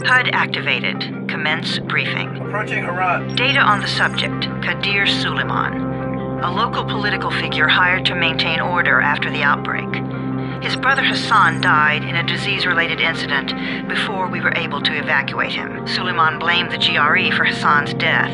HUD activated. Commence briefing. Approaching Haran. Data on the subject, Kadir Suleiman, a local political figure hired to maintain order after the outbreak. His brother Hassan died in a disease-related incident before we were able to evacuate him. Suleiman blamed the GRE for Hassan's death.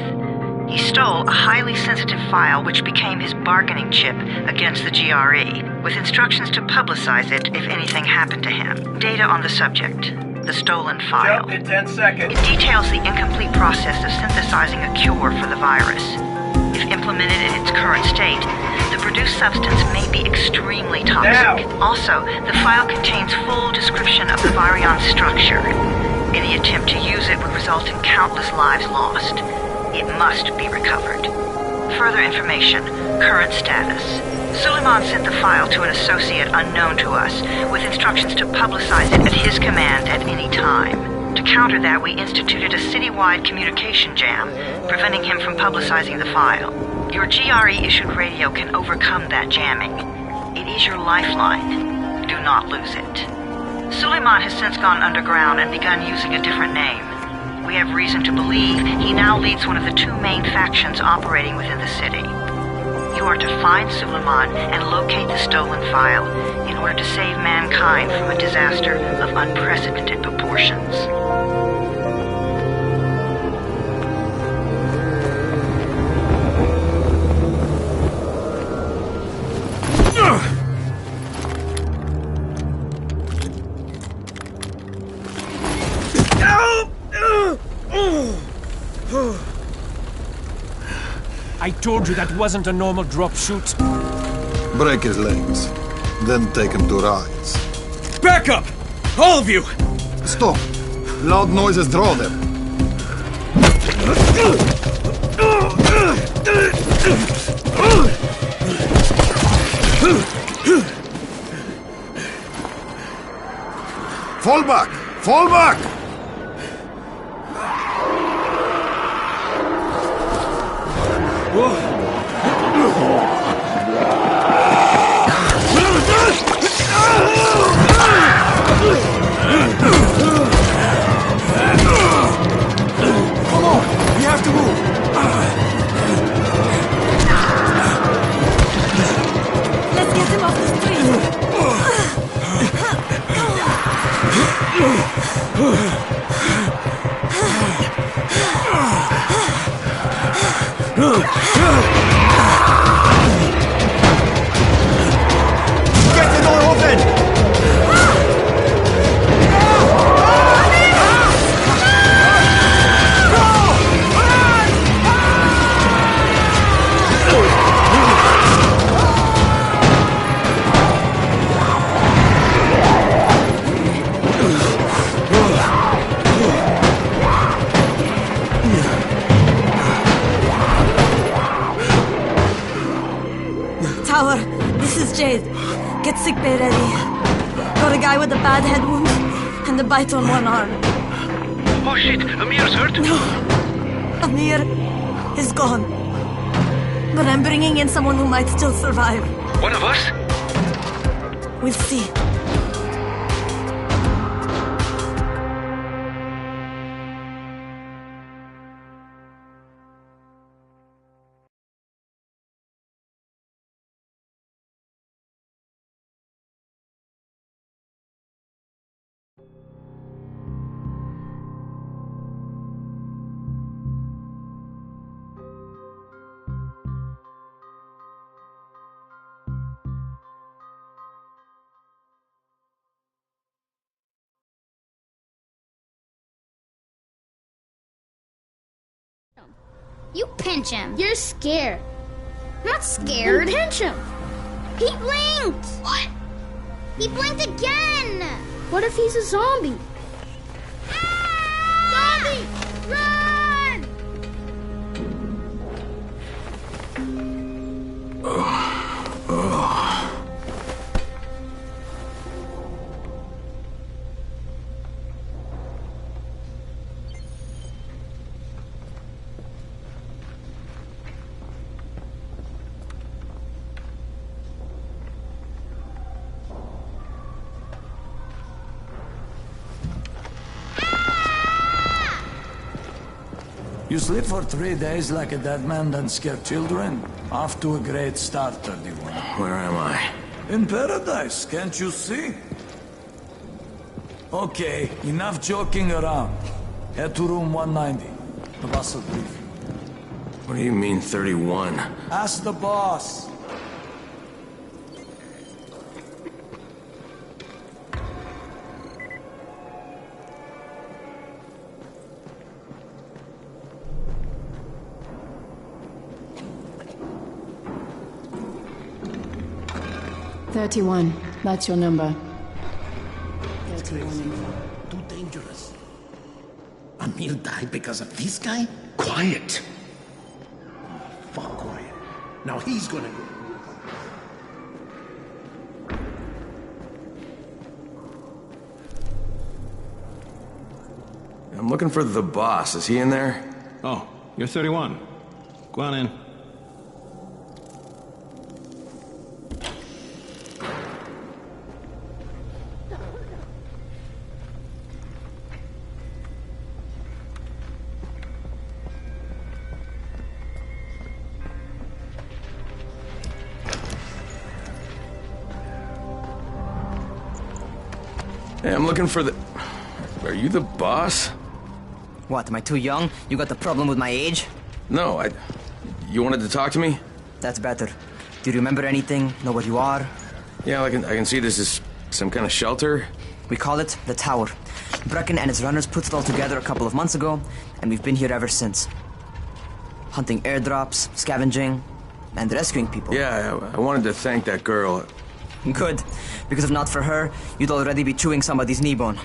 He stole a highly sensitive file which became his bargaining chip against the GRE, with instructions to publicize it if anything happened to him. Data on the subject, the stolen file. Jump in 10 seconds. It details the incomplete process of synthesizing a cure for the virus. If implemented in its current state, the produced substance may be extremely toxic. Now. Also, the file contains full description of the virion's structure. Any attempt to use it would result in countless lives lost. It must be recovered. Further information, current status. Suleiman sent the file to an associate unknown to us, with instructions to publicize it at his command at any time. To counter that, we instituted a citywide communication jam, preventing him from publicizing the file. Your GRE-issued radio can overcome that jamming. It is your lifeline. Do not lose it. Suleiman has since gone underground and begun using a different name. We have reason to believe he now leads one of the two main factions operating within the city. You are to find Suleiman and locate the stolen file in order to save mankind from a disaster of unprecedented proportions. I told you that wasn't a normal drop shoot. Break his legs, then take him to rides. Back up! All of you! Stop! Loud noises draw them. Fall back! Fall back! Come on! We have to move! Let's get him off the street! Get the door open! Tower, this is Jade. Get sickbay ready. Got a guy with a bad head wound and a bite on one arm. Oh shit, Amir's hurt? No, Amir is gone. But I'm bringing in someone who might still survive. One of us? We'll see. You pinch him. You're scared. I'm not scared. You pinch him. He blinked. What? He blinked again. What if he's a zombie? Ah! Zombie! Run! You sleep for 3 days like a dead man, then scare children? Off to a great start, 31. Where am I? In paradise, can't you see? Okay, enough joking around. Head to room 190. The boss will brief you. What do you mean, 31? Ask the boss. That's your number. 31. Too dangerous. Amir died because of this guy? Quiet. Fuck quiet. Now he's gonna go. I'm looking for the boss. Is he in there? Oh, you're 31. Go on in. Hey, I'm looking for the... Are you the boss? What, am I too young? You got the problem with my age? No, You wanted to talk to me? That's better. Do you remember anything? Know what you are? Yeah, I can see this is some kind of shelter. We call it the Tower. Brecken and his runners put it all together a couple of months ago, and we've been here ever since. Hunting airdrops, scavenging, and rescuing people. Yeah, I wanted to thank that girl. Good, because if not for her, you'd already be chewing somebody's knee bone.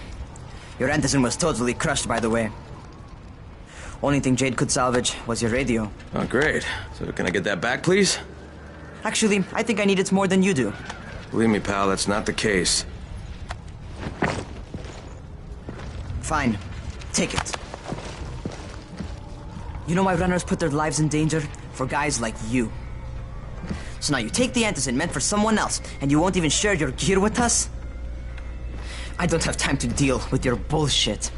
Your Antizin was totally crushed, by the way. Only thing Jade could salvage was your radio. Oh, great. So can I get that back, please? Actually, I think I need it more than you do. Believe me, pal, that's not the case. Fine. Take it. You know why runners put their lives in danger? For guys like you. So now you take the Antizin meant for someone else, and you won't even share your gear with us? I don't have time to deal with your bullshit.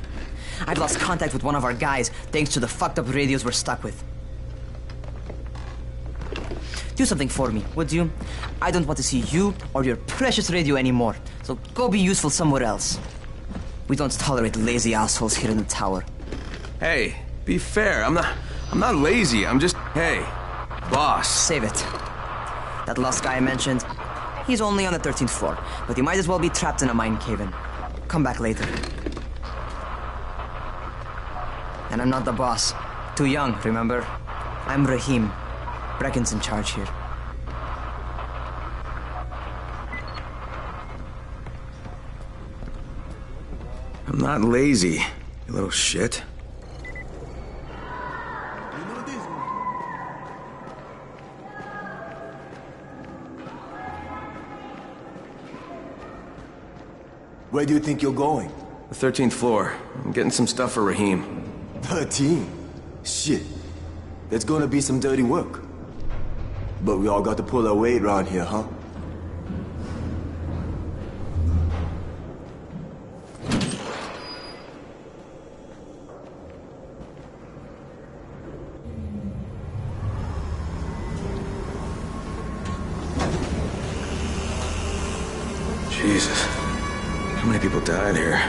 I've lost contact with one of our guys thanks to the fucked up radios we're stuck with. Do something for me, would you? I don't want to see you or your precious radio anymore, so go be useful somewhere else. We don't tolerate lazy assholes here in the Tower. Hey, be fair. I'm not lazy. I'm just... Hey, boss. Save it. That last guy I mentioned, he's only on the 13th floor, but he might as well be trapped in a mine cave-in. Come back later. And I'm not the boss. Too young, remember? I'm Rahim. Brecken's in charge here. I'm not lazy, you little shit. Where do you think you're going? The 13th floor. I'm getting some stuff for Rahim. 13? Shit. There's gonna be some dirty work. But we all got to pull our weight around here, huh? Jesus. How many people died here?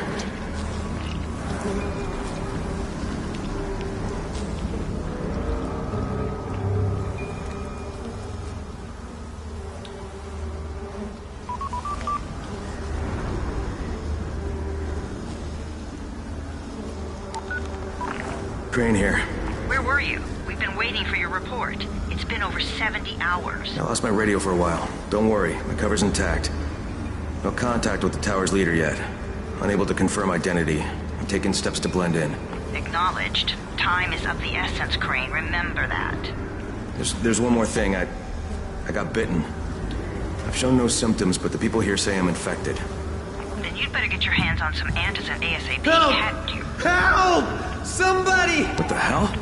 Crane here. Where were you? We've been waiting for your report. It's been over 70 hours. I lost my radio for a while. Don't worry, my cover's intact. No contact with the tower's leader yet. Unable to confirm identity. I'm taking steps to blend in. Acknowledged. Time is of the essence, Crane. Remember that. There's one more thing. I got bitten. I've shown no symptoms, but the people here say I'm infected. Then you'd better get your hands on some Antizin ASAP. Help! Help! Somebody! What the hell?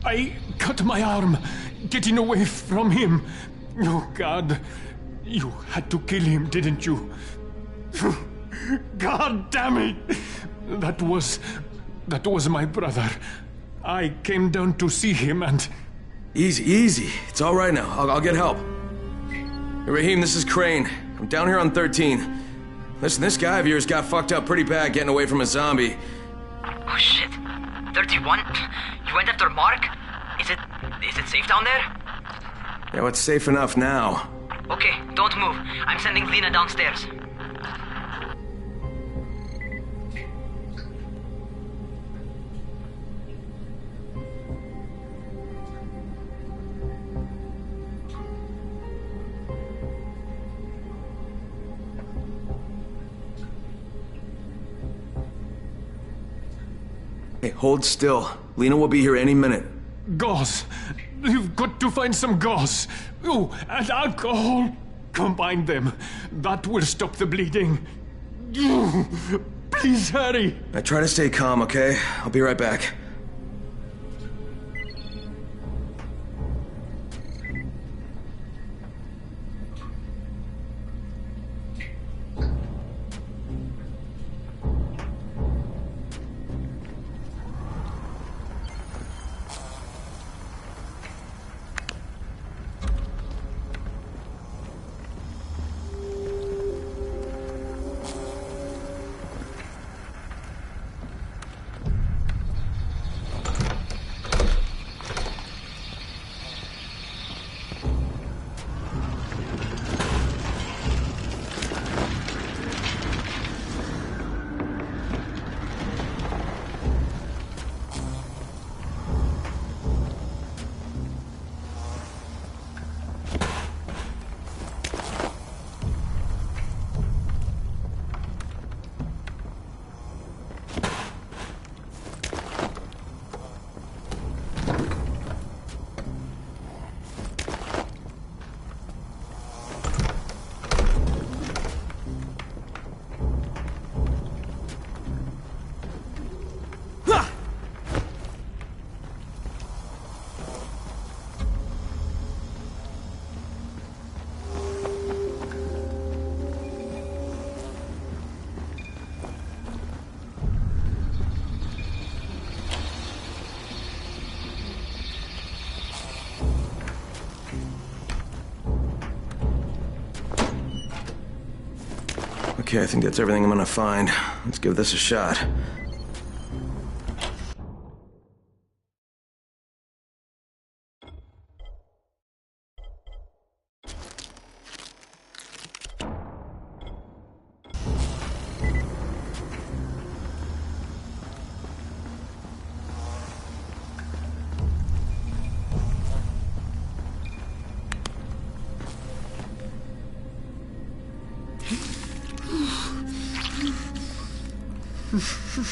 I cut my arm getting away from him. Oh, God. You had to kill him, didn't you? God damn it! That was my brother. I came down to see him and... Easy. It's all right now. I'll get help. Hey, Raheem, this is Crane. I'm down here on 13. Listen, this guy of yours got fucked up pretty bad getting away from a zombie. Oh, shit. 31? You went after Mark? Is it safe down there? Yeah, well, it's safe enough now. Okay, don't move. I'm sending Lena downstairs. Hey, hold still. Lena will be here any minute. Gauze. You've got to find some gauze. Oh, and alcohol. Combine them. That will stop the bleeding. Please hurry. Now try to stay calm, okay? I'll be right back. Okay, I think that's everything I'm gonna find. Let's give this a shot.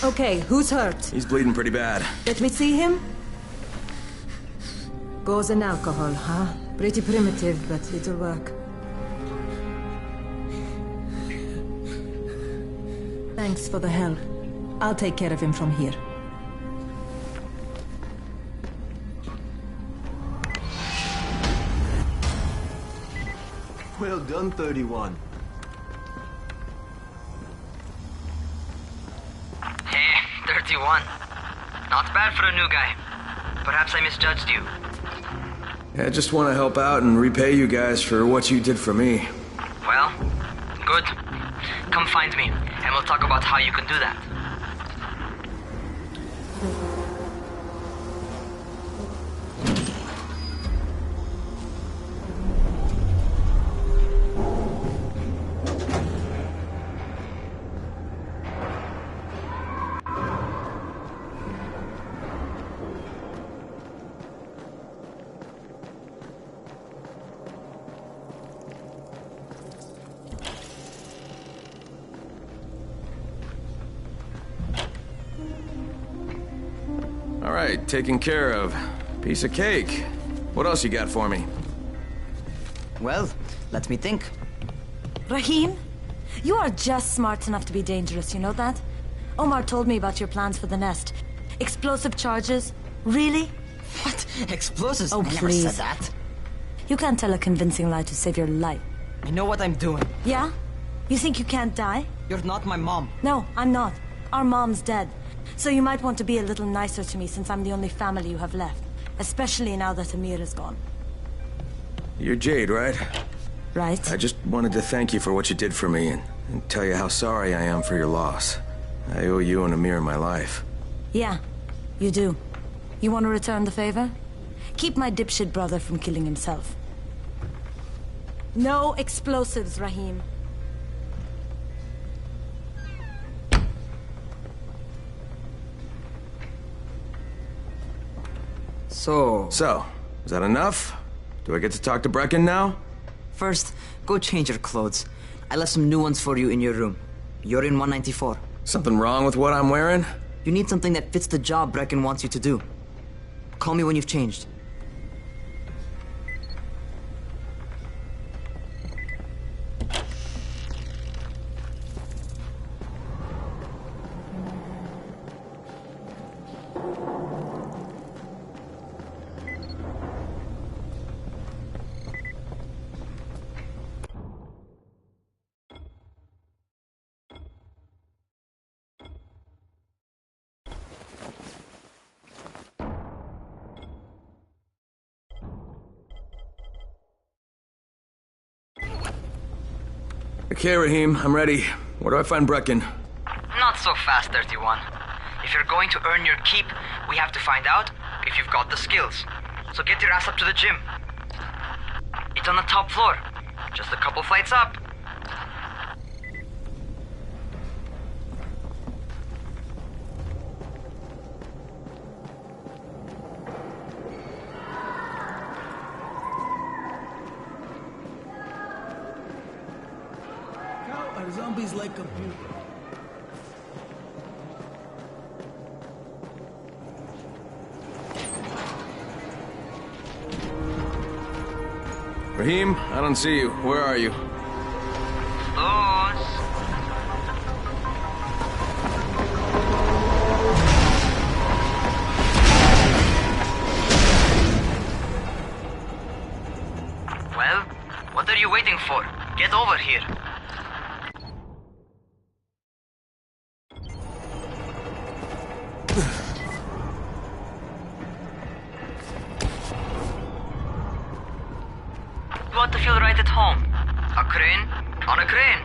Okay, who's hurt? He's bleeding pretty bad. Let me see him. Gauze and alcohol, huh? Pretty primitive, but it'll work. Thanks for the help. I'll take care of him from here. Well done, 31. Hey, 31. Not bad for a new guy. Perhaps I misjudged you. Yeah, I just want to help out and repay you guys for what you did for me. Well, good. Come find me, and we'll talk about how you can do that. Alright, taken care of. Piece of cake. What else you got for me? Well, let me think. Raheem, you are just smart enough to be dangerous, you know that? Omar told me about your plans for the nest. Explosive charges, Really? What? Explosives? Oh, I never please. said that. You can't tell a convincing lie to save your life. I know what I'm doing. Yeah? You think you can't die? You're not my mom. No, I'm not. Our mom's dead. So you might want to be a little nicer to me since I'm the only family you have left. Especially now that Amir is gone. You're Jade, right? Right. I just wanted to thank you for what you did for me and tell you how sorry I am for your loss. I owe you and Amir my life. Yeah, you do. You want to return the favor? Keep my dipshit brother from killing himself. No explosives, Rahim. So, is that enough? Do I get to talk to Brecken now? First, go change your clothes. I left some new ones for you in your room. You're in 194. Something wrong with what I'm wearing? You need something that fits the job Brecken wants you to do. Call me when you've changed. Okay, Rahim, I'm ready. Where do I find Brecken? Not so fast, 31. If you're going to earn your keep, we have to find out if you've got the skills. So get your ass up to the gym. It's on the top floor. Just a couple flights up. Are zombies like computers? Rahim, I don't see you. Where are you? Those. Well, what are you waiting for? Get over here. You want to feel right at home. A crane on a crane.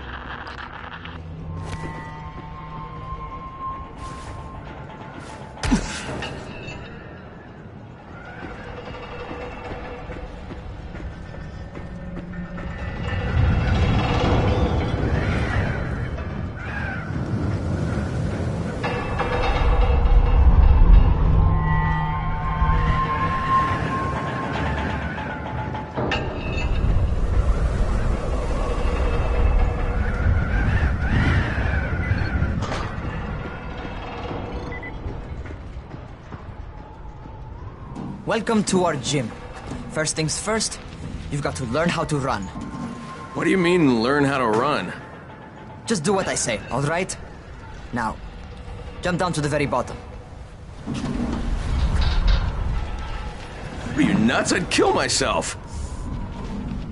Welcome to our gym. First things first, you've got to learn how to run. What do you mean, learn how to run? Just do what I say, all right? Now, jump down to the very bottom. Are you nuts? I'd kill myself.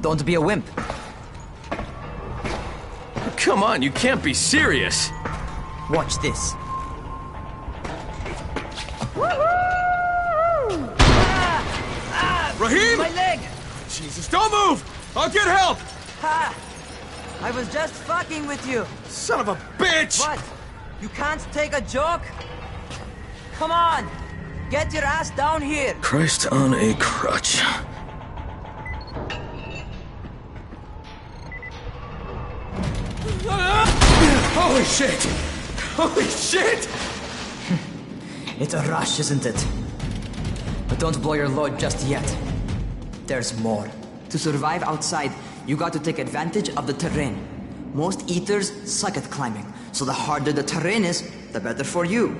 Don't be a wimp. Come on, you can't be serious. Watch this. Rahim! My leg! Jesus, don't move! I'll get help! Ha! I was just fucking with you. Son of a bitch! What? You can't take a joke? Come on! Get your ass down here! Christ on a crutch. Holy shit! Holy shit! It's a rush, isn't it? But don't blow your load just yet. There's more. To survive outside, you got to take advantage of the terrain. Most eaters suck at climbing, so the harder the terrain is, the better for you.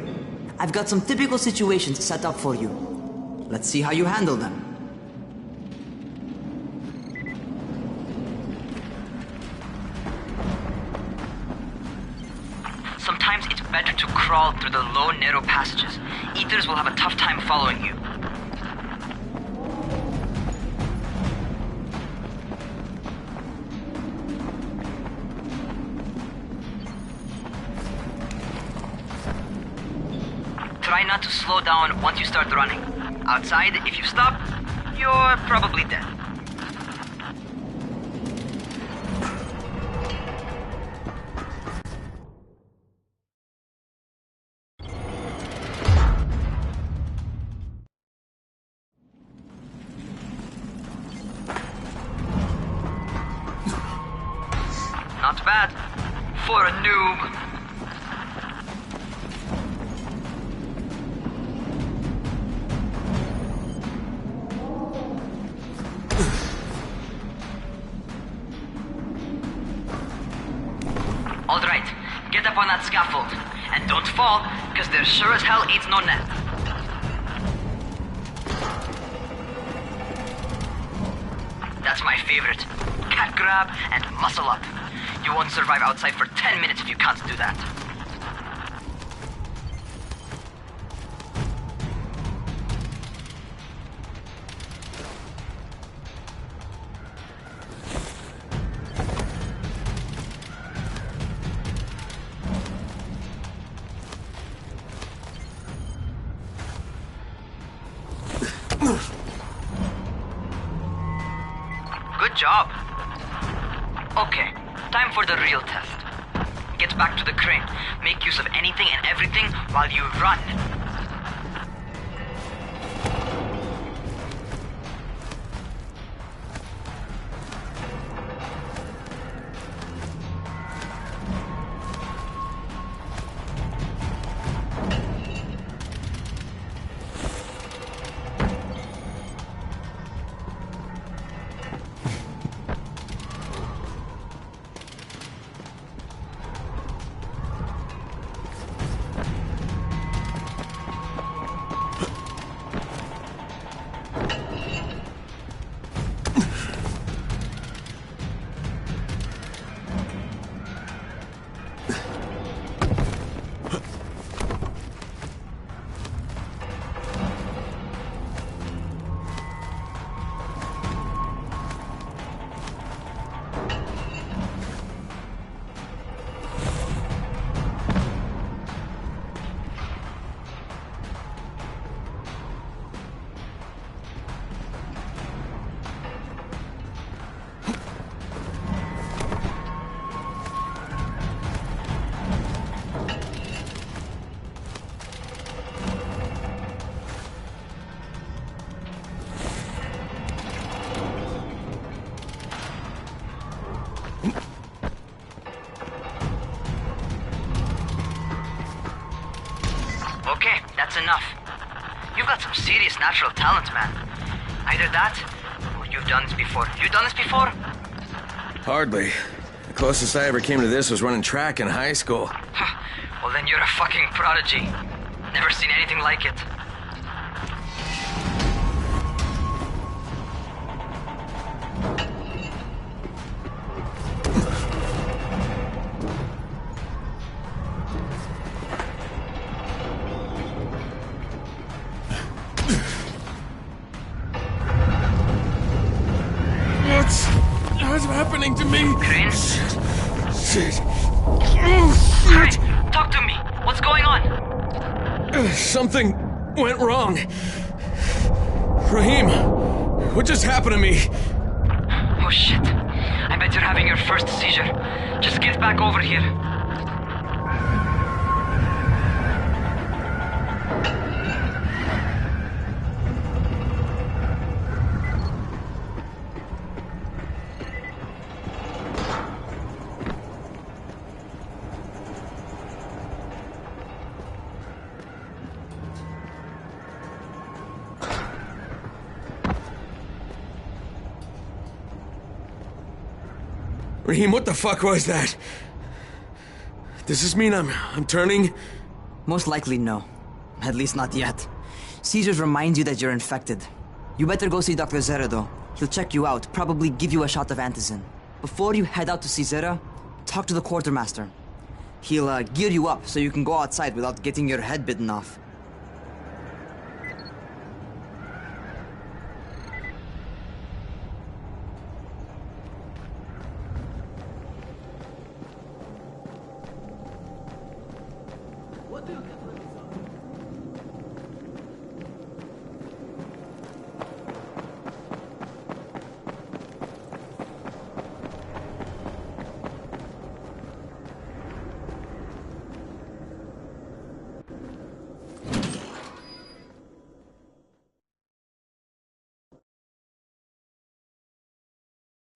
I've got some typical situations set up for you. Let's see how you handle them. Sometimes it's better to crawl through the low, narrow passages. Eaters will have a tough time following you. not to slow down once you start running. Outside, if you stop, you're probably dead. Not bad for a noob. All right, get up on that scaffold. And don't fall, because there sure as hell ain't no net. That's my favorite. Cat grab and muscle up. You won't survive outside for 10 minutes if you can't do that. Good job. Okay, time for the real test. Get back to the crane. Make use of anything and everything while you run. Okay, that's enough. You've got some serious natural talent, man. Either that, or you've done this before. You done this before? Hardly. The closest I ever came to this was running track in high school. Well, then you're a fucking prodigy. Never seen anything like it. What's happening to me? Crane? Shit. Alright, talk to me. What's going on? Something went wrong. Raheem, what just happened to me? Oh shit. I bet you're having your first seizure. Just get back over here. Raheem, what the fuck was that? Does this mean I'm turning? Most likely no. At least not yet. Seizures remind you that you're infected. You better go see Dr. Zera though. He'll check you out, probably give you a shot of antizin. Before you head out to see Zera, talk to the quartermaster. He'll gear you up so you can go outside without getting your head bitten off.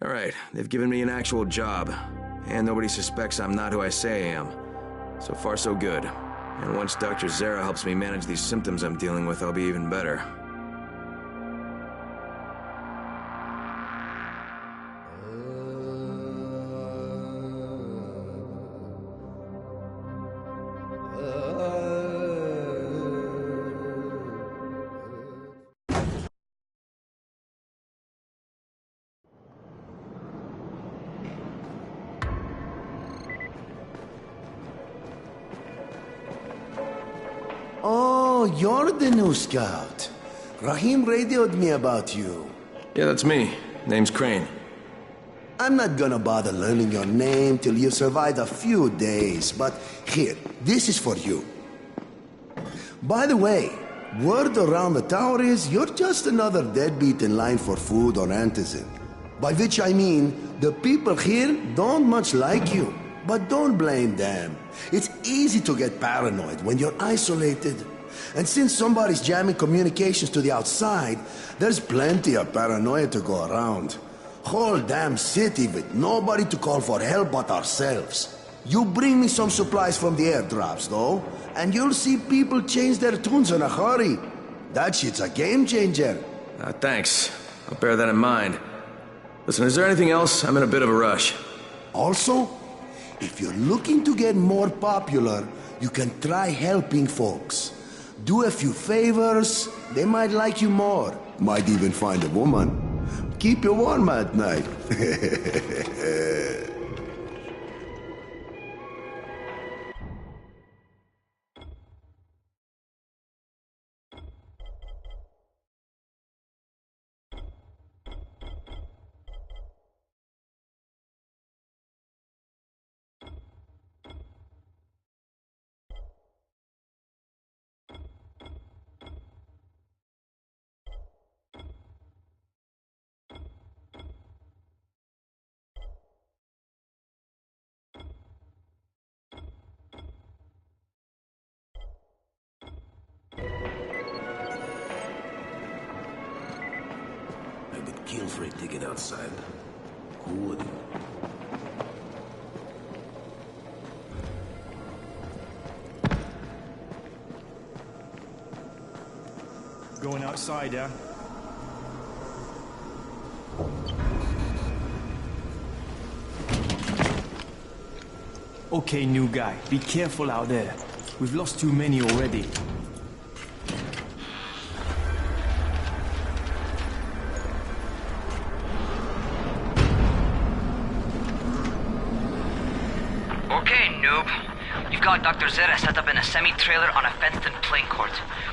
Alright, they've given me an actual job. And nobody suspects I'm not who I say I am. So far, so good. And once Dr. Zera helps me manage these symptoms I'm dealing with, I'll be even better. Oh, you're the new scout. Rahim radioed me about you. Yeah, that's me. Name's Crane. I'm not gonna bother learning your name till you've survived a few days, but here, this is for you. By the way, word around the tower is you're just another deadbeat in line for food or antizin. By which I mean, the people here don't much like you. But don't blame them. It's easy to get paranoid when you're isolated. And since somebody's jamming communications to the outside, there's plenty of paranoia to go around. Whole damn city with nobody to call for help but ourselves. You bring me some supplies from the airdrops, though, and you'll see people change their tunes in a hurry. That shit's a game changer. Thanks. I'll bear that in mind. Listen, is there anything else? I'm in a bit of a rush. Also, if you're looking to get more popular, you can try helping folks. Do a few favors, they might like you more. Might even find a woman. Keep you warm at night. I'd be killed for a ticket outside. Who wouldn't? Going outside, yeah? Okay, new guy, be careful out there. We've lost too many already. Okay, noob. You've got Dr. Zera set up in a semi-trailer on a fenced-in playing court.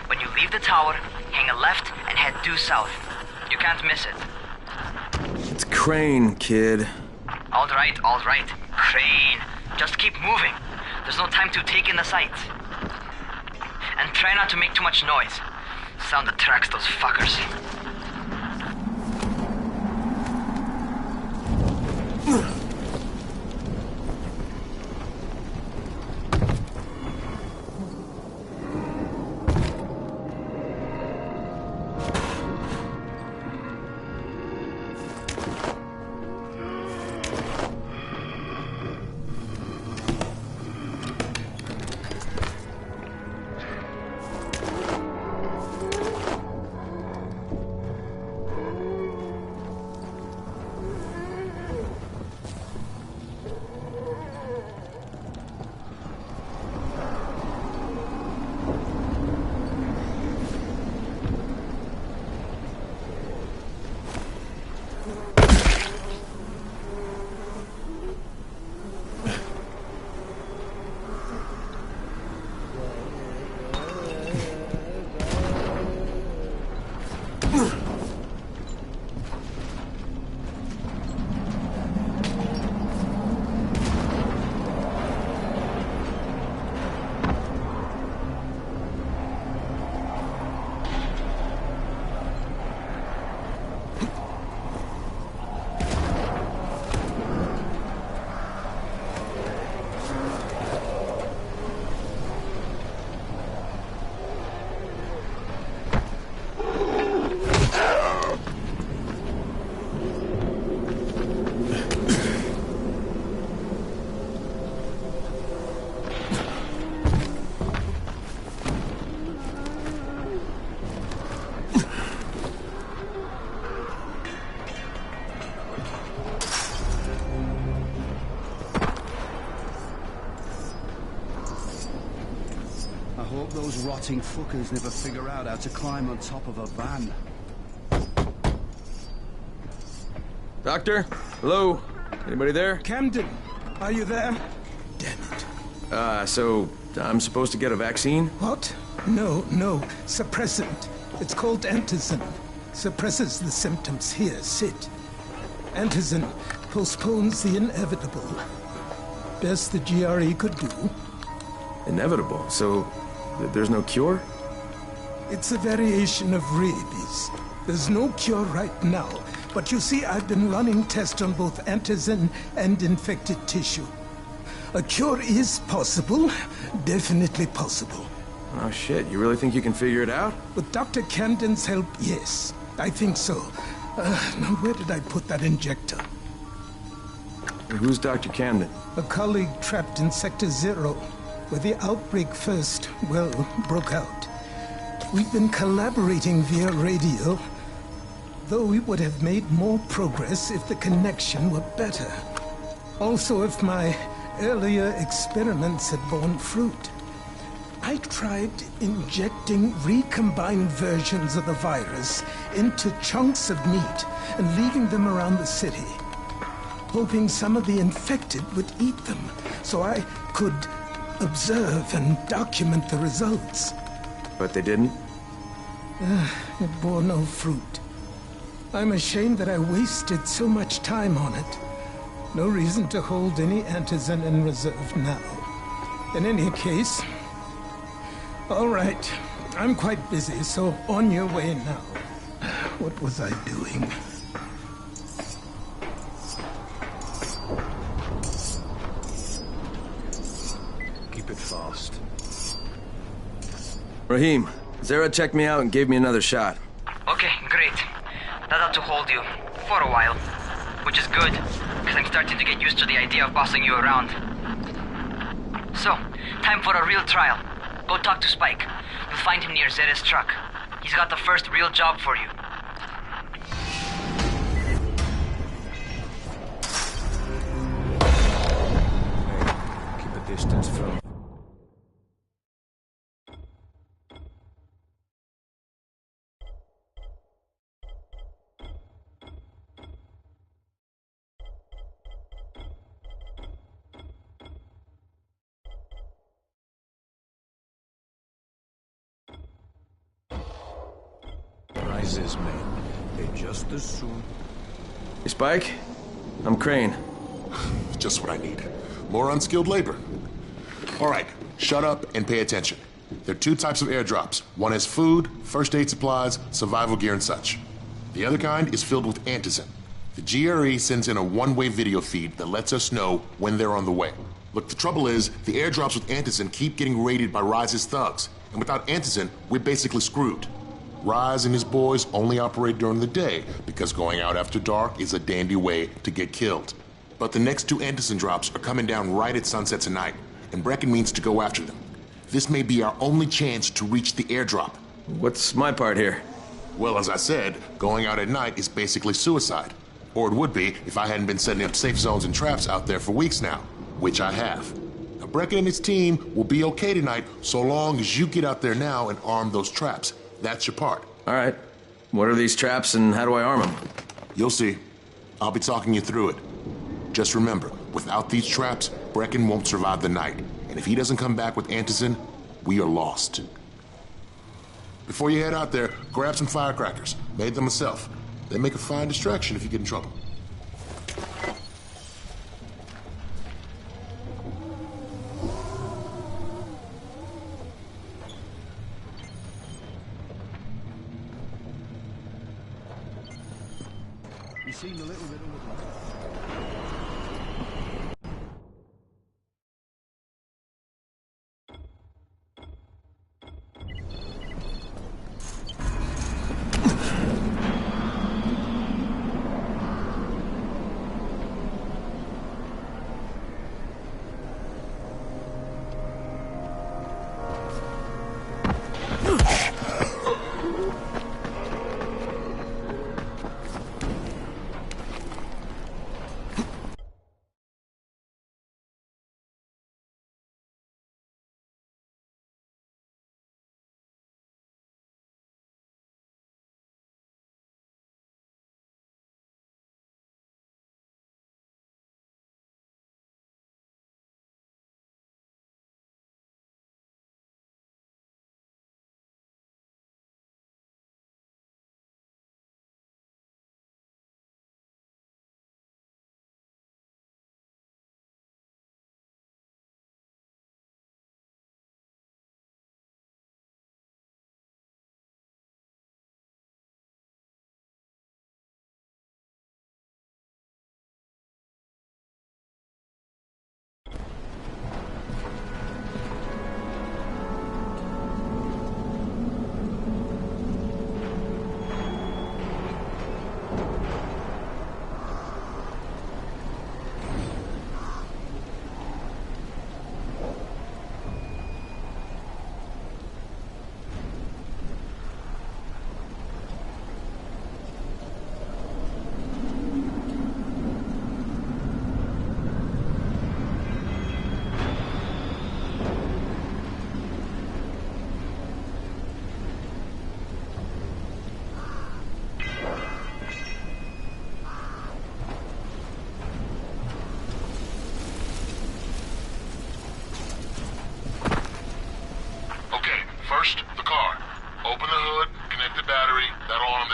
When you leave the tower, hang a left and head due south. You can't miss it. It's Crane, kid. All right. Crane. Just keep moving. There's no time to take in the sights. And try not to make too much noise. Sound attracts those fuckers. rotting fuckers never figure out how to climb on top of a van. Doctor? Hello? Anybody there? Camden, are you there? Damn it. So I'm supposed to get a vaccine? What? No. Suppressant. It's called antizin. Suppresses the symptoms. Here, sit. Antizin postpones the inevitable. Best the GRE could do. Inevitable? So there's no cure? It's a variation of rabies. There's no cure right now. But you see, I've been running tests on both antizin and infected tissue. A cure is possible. Definitely possible. Oh shit, you really think you can figure it out? With Dr. Camden's help, yes. I think so. Now where did I put that injector? Who's Dr. Camden? A colleague trapped in Sector 0, where the outbreak first, well, broke out. We've been collaborating via radio, though we would have made more progress if the connection were better. Also, if my earlier experiments had borne fruit. I tried injecting recombined versions of the virus into chunks of meat and leaving them around the city, hoping some of the infected would eat them so I could observe and document the results. But they didn't? It bore no fruit. I'm ashamed that I wasted so much time on it. No reason to hold any antizin in reserve now. In any case, all right, I'm quite busy, so on your way now. What was I doing? Keep it fast. Rahim, Zara checked me out and gave me another shot. Okay, great. That ought to hold you. For a while. Which is good, because I'm starting to get used to the idea of bossing you around. So, time for a real trial. Go talk to Spike. You'll find him near Zera's truck. He's got the first real job for you. Keep a distance from... Rises, man. They just as soon... Hey, Spike? I'm Crane. Just what I need. More unskilled labor. All right, shut up and pay attention. There are two types of airdrops. One has food, first aid supplies, survival gear, and such. The other kind is filled with antizin. The GRE sends in a one-way video feed that lets us know when they're on the way. Look, the trouble is, the airdrops with antizin keep getting raided by Rise's thugs, and without antizin, we're basically screwed. Rise and his boys only operate during the day because going out after dark is a dandy way to get killed. But the next two antizin drops are coming down right at sunset tonight, and Brecken means to go after them. This may be our only chance to reach the airdrop. What's my part here? Well, as I said, going out at night is basically suicide. Or it would be if I hadn't been setting up safe zones and traps out there for weeks now, which I have. Now, Brecken and his team will be okay tonight so long as you get out there now and arm those traps. That's your part. All right. What are these traps and how do I arm them? You'll see. I'll be talking you through it. Just remember, without these traps, Brecken won't survive the night. And if he doesn't come back with antizin, we are lost. Before you head out there, grab some firecrackers. Made them myself. They make a fine distraction if you get in trouble. You seem a little bit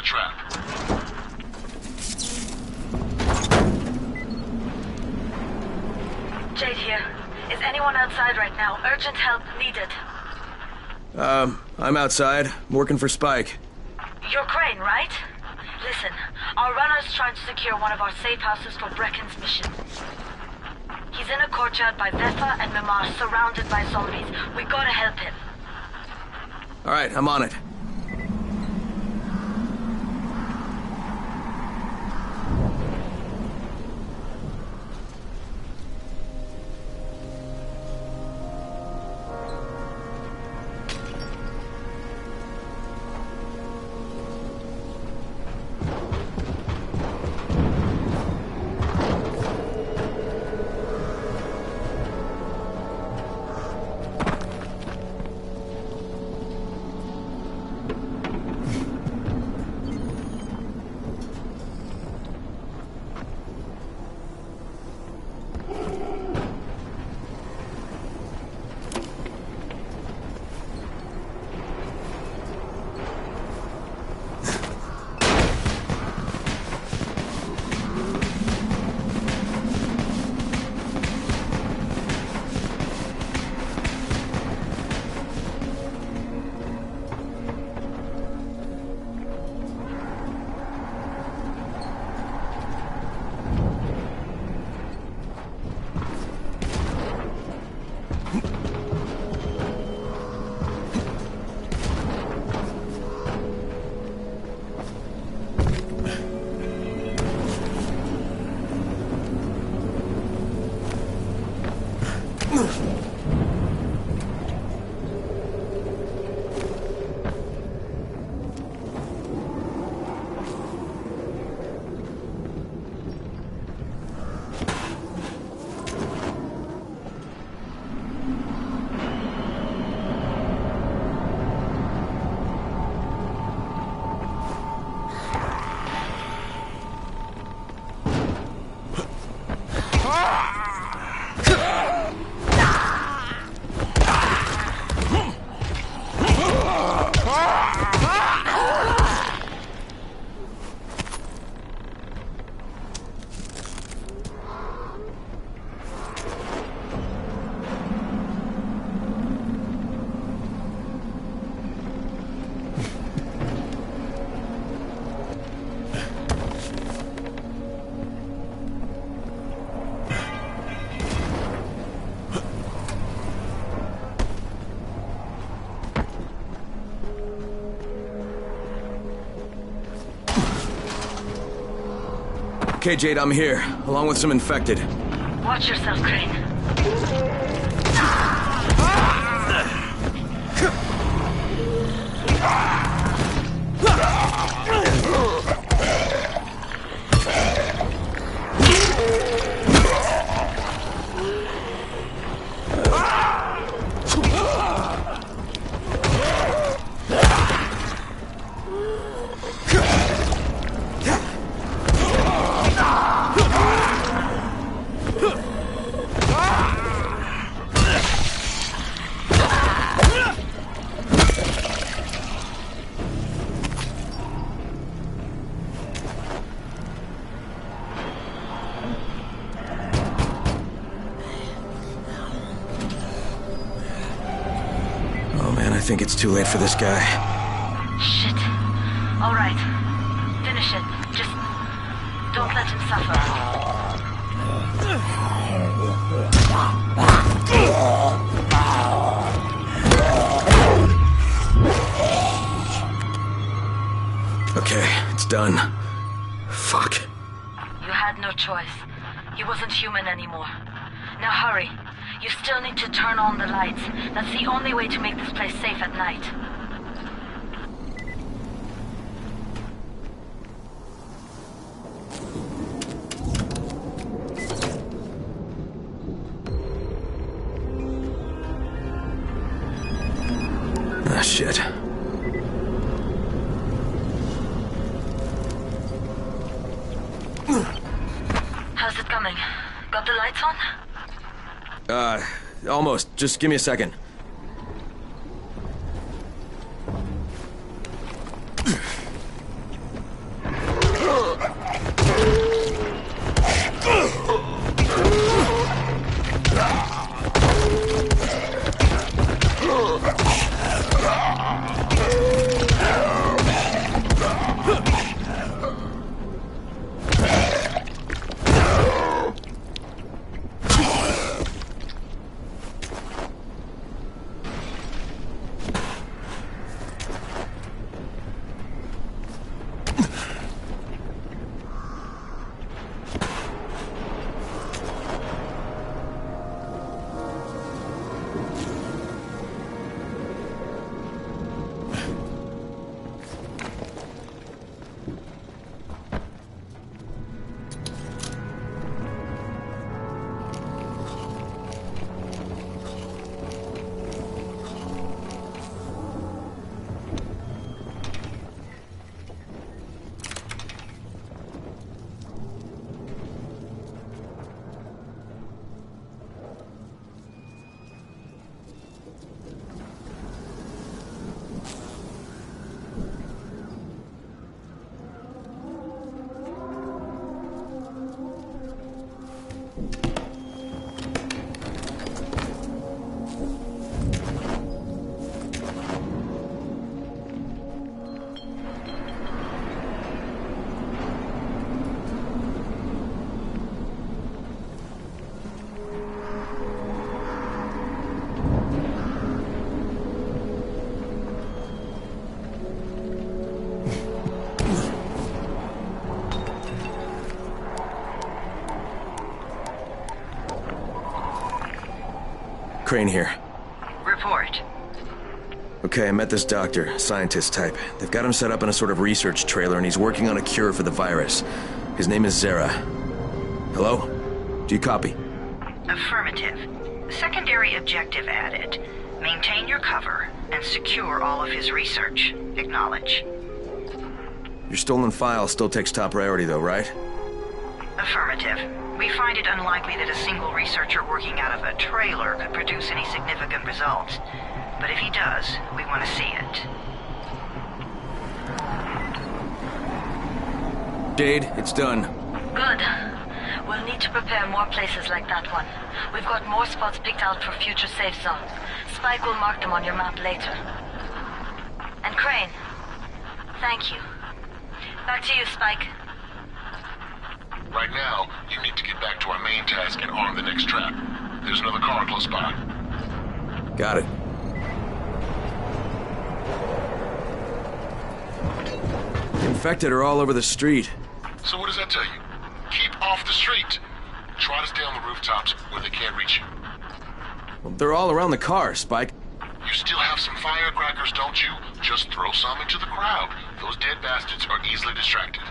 trap. Jade here. Is anyone outside right now? Urgent help needed. I'm outside, working for Spike. You're Crane, right? Listen, our runner's trying to secure one of our safe houses for Brecken's mission. He's in a courtyard by Vefa and Mimar, surrounded by zombies. We gotta help him. Alright, I'm on it. Okay, Jade, I'm here, along with some infected. Watch yourself, Crane. I think it's too late for this guy. Shit. All right. Finish it. Just don't let him suffer. Okay, it's done. Fuck. You had no choice. He wasn't human anymore. Now hurry. You still need to turn on the lights. That's the only way to make this place safe at night. Ah, shit. How's it coming? Got the lights on? Almost. Just give me a second. Crane here. Report. Okay, I met this doctor, scientist type. They've got him set up in a sort of research trailer, and he's working on a cure for the virus. His name is Zera. Hello? Do you copy? Affirmative. Secondary objective added. Maintain your cover and secure all of his research. Acknowledge. Your stolen file still takes top priority though, right? Affirmative. We find it unlikely that a single researcher working out of a trailer could produce any significant results. But if he does, we want to see it. Jade, it's done. Good. We'll need to prepare more places like that one. We've got more spots picked out for future safe zones. Spike will mark them on your map later. And Crane, thank you. Back to you, Spike. Right now, you need to get back to our main task and arm the next trap. There's another car close by. Got it. Infected are all over the street. So what does that tell you? Keep off the street. Try to stay on the rooftops where they can't reach you. Well, they're all around the car, Spike. You still have some firecrackers, don't you? Just throw some into the crowd. Those dead bastards are easily distracted.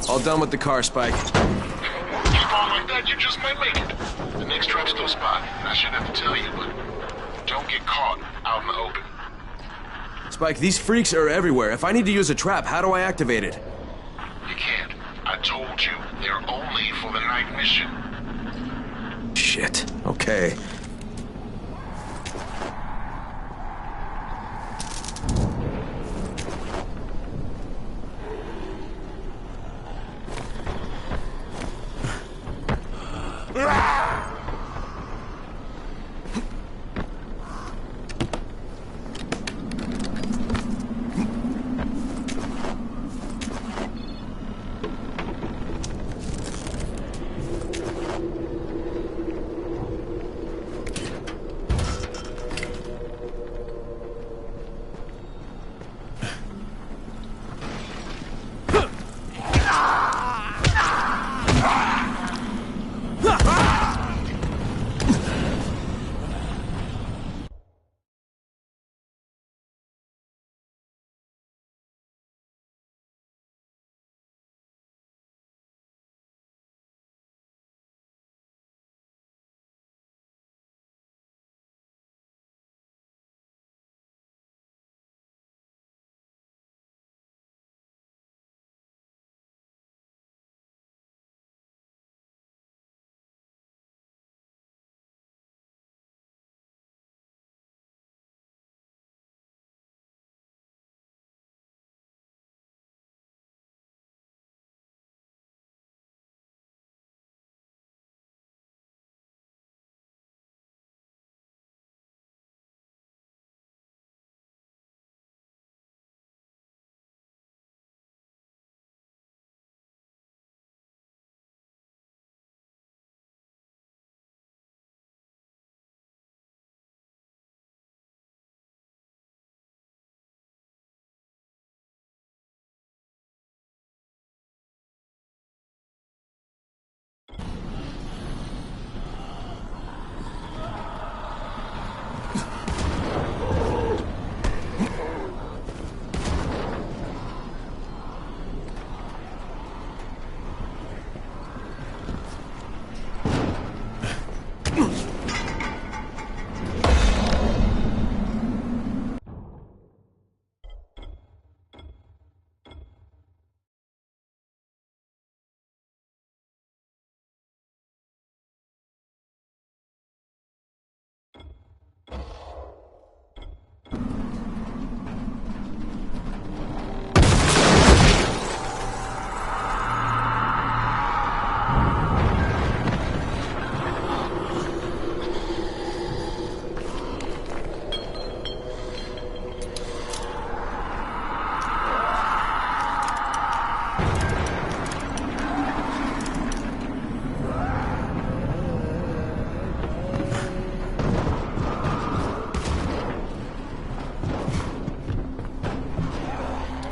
All done with the car, Spike. Keep on like that, you just might make it. The next trap's close by, and I shouldn't have to tell you, but don't get caught out in the open. Spike, these freaks are everywhere. If I need to use a trap, how do I activate it? You can't. I told you, they're only for the night mission. Shit. Okay.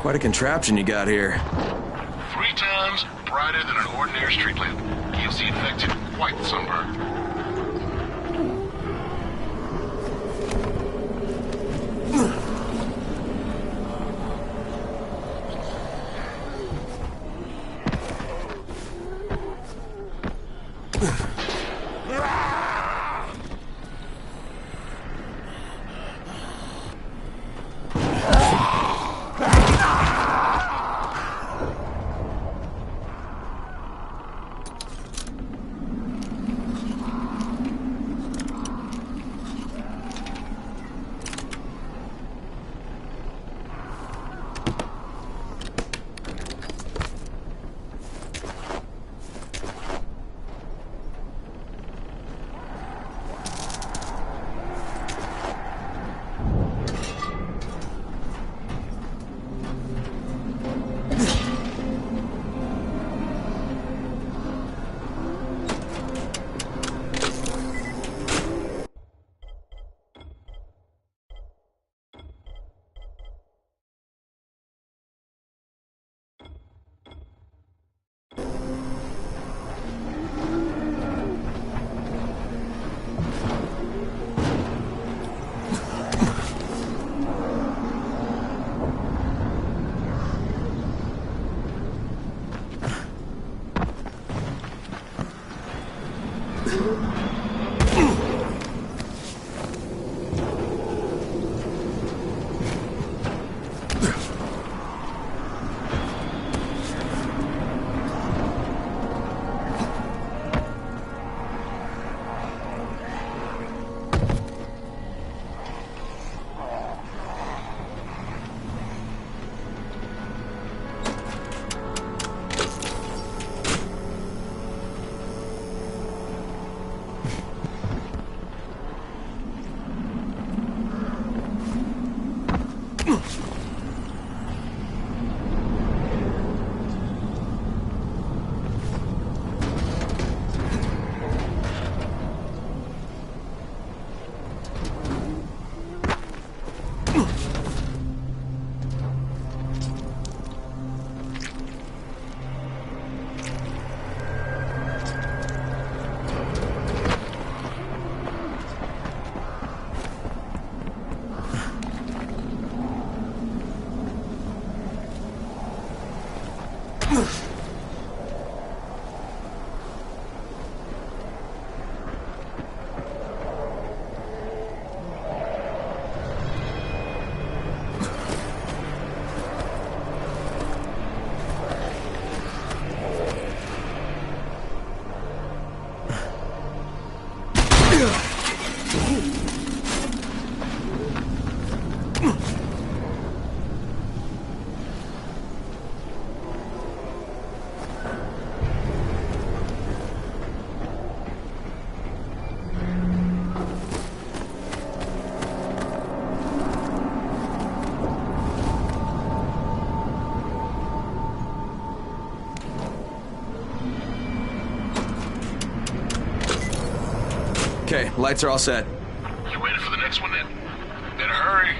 Quite a contraption you got here. 3 times brighter than an ordinary street lamp. Gives the infected quite the sunburn. Okay, lights are all set. You ready for the next one then? Better hurry.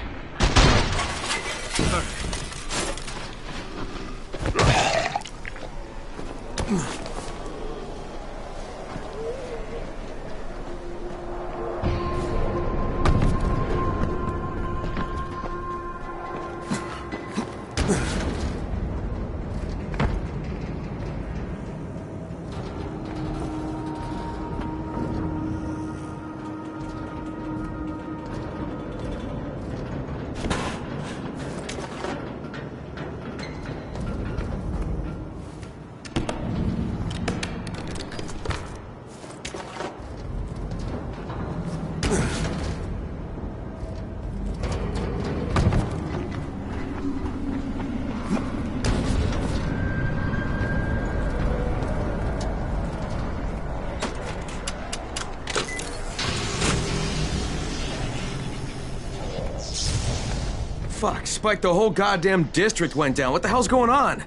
Fuck, Spike, the whole goddamn district went down. What the hell's going on?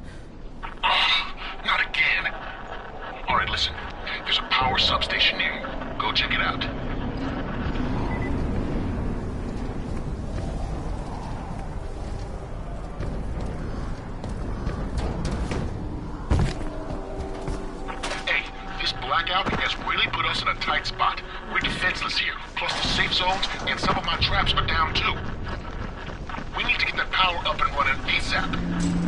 Not again. All right, listen. There's a power substation near you. Go check it out. defenseless here. Plus the safe zones and some of my traps are down too. We need to get the power up and running ASAP.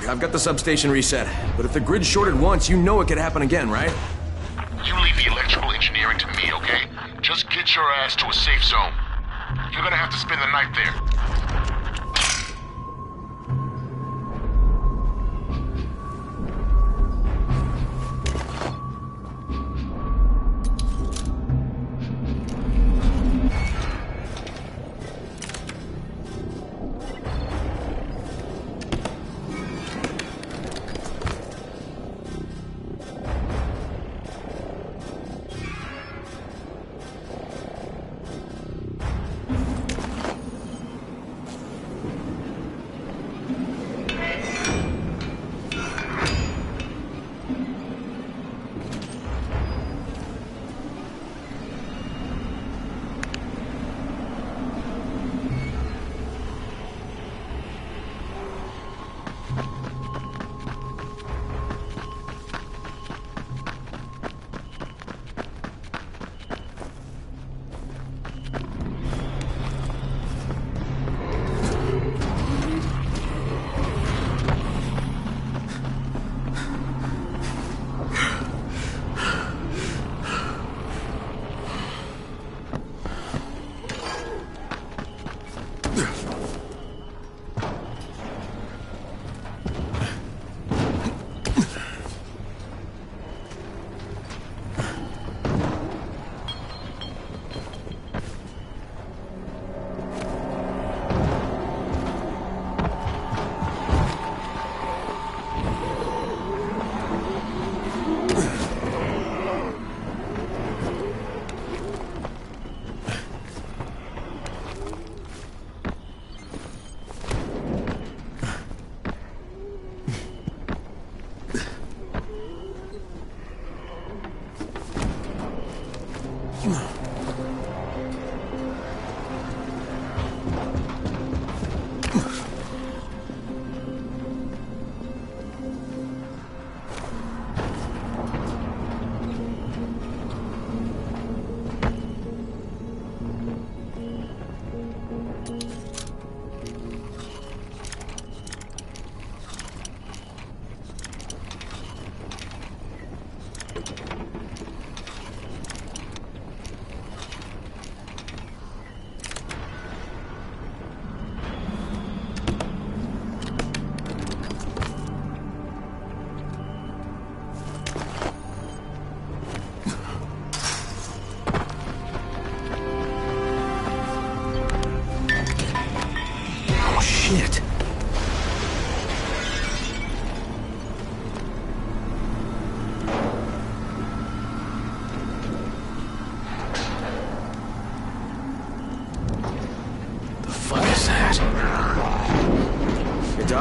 I've got the substation reset, but if the grid's shorted once, you know it could happen again, right? You leave the electrical engineering to me, okay? Just get your ass to a safe zone. You're gonna have to spend the night there.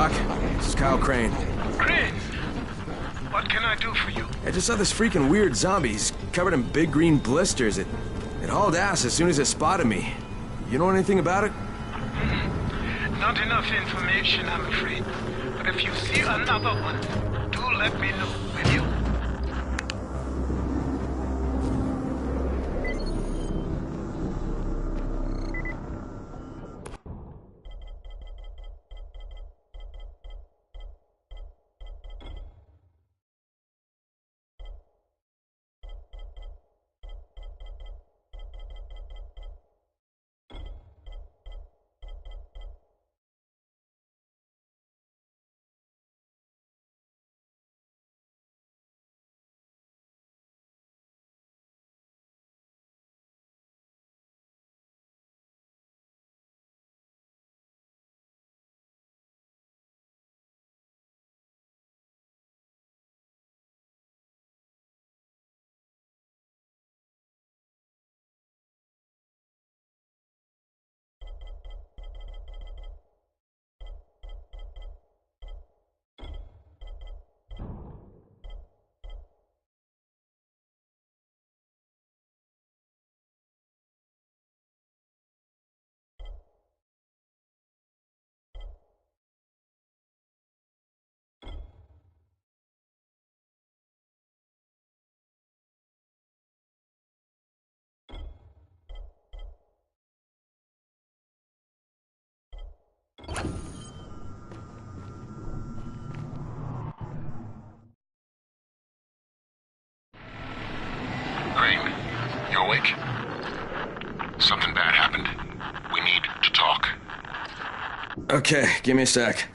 Doc, this is Kyle Crane. Crane! What can I do for you? I just saw this freaking weird zombie. He's covered in big green blisters. It hauled ass as soon as it spotted me. You know anything about it? Not enough information, I'm afraid. But if you see another one, do let me know, will you? Crane, you awake? Something bad happened. We need to talk. Okay, give me a sec.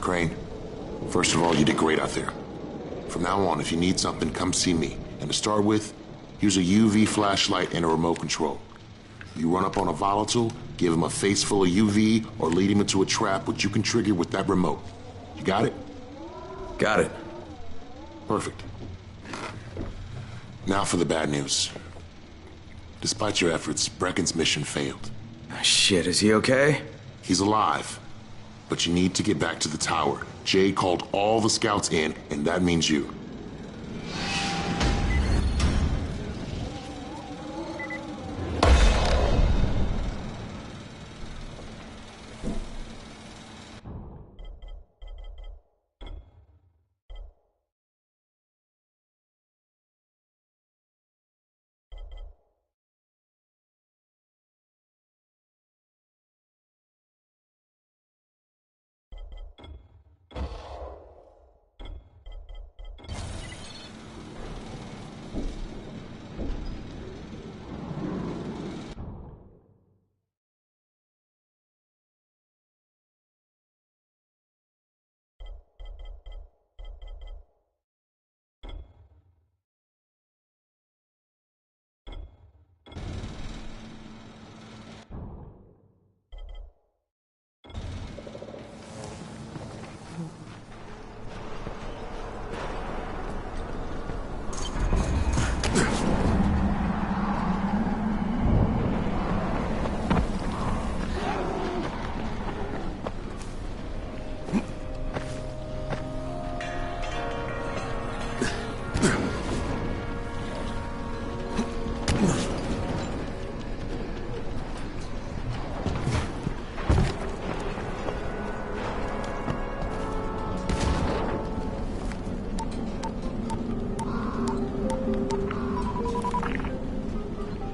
Crane, first of all, you did great out there. From now on, if you need something, come see me. And to start with, use a UV flashlight and a remote control. You run up on a volatile, give him a face full of UV, or lead him into a trap which you can trigger with that remote. You got it? Got it. Perfect. Now for the bad news. Despite your efforts, Brecken's mission failed. Shit, is he okay? He's alive. But you need to get back to the tower. Jay called all the scouts in, and that means you.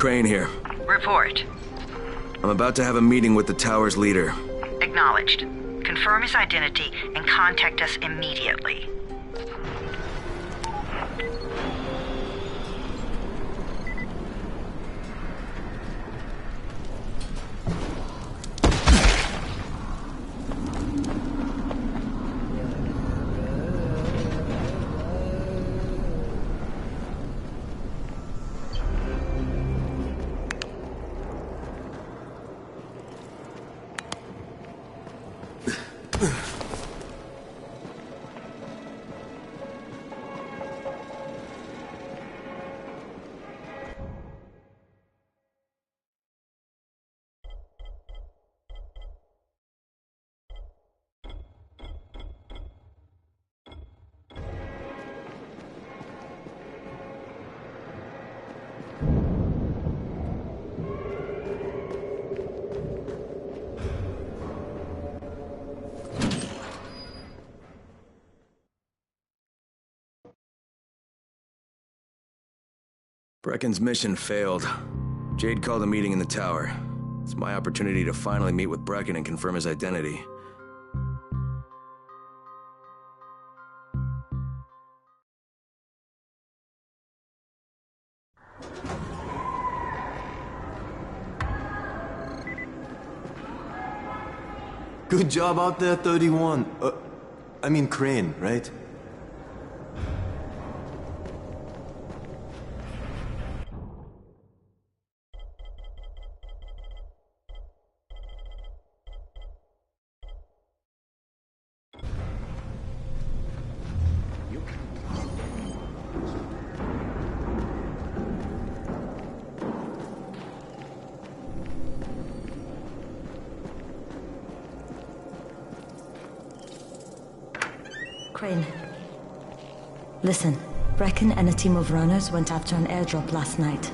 Crane here. Report. I'm about to have a meeting with the tower's leader. Acknowledged. Confirm his identity and contact us immediately. Brecken's mission failed. Jade called a meeting in the tower. It's my opportunity to finally meet with Brecken and confirm his identity. Good job out there, 31. I mean Crane, right? Crane. Listen, Brecken and a team of runners went after an airdrop last night.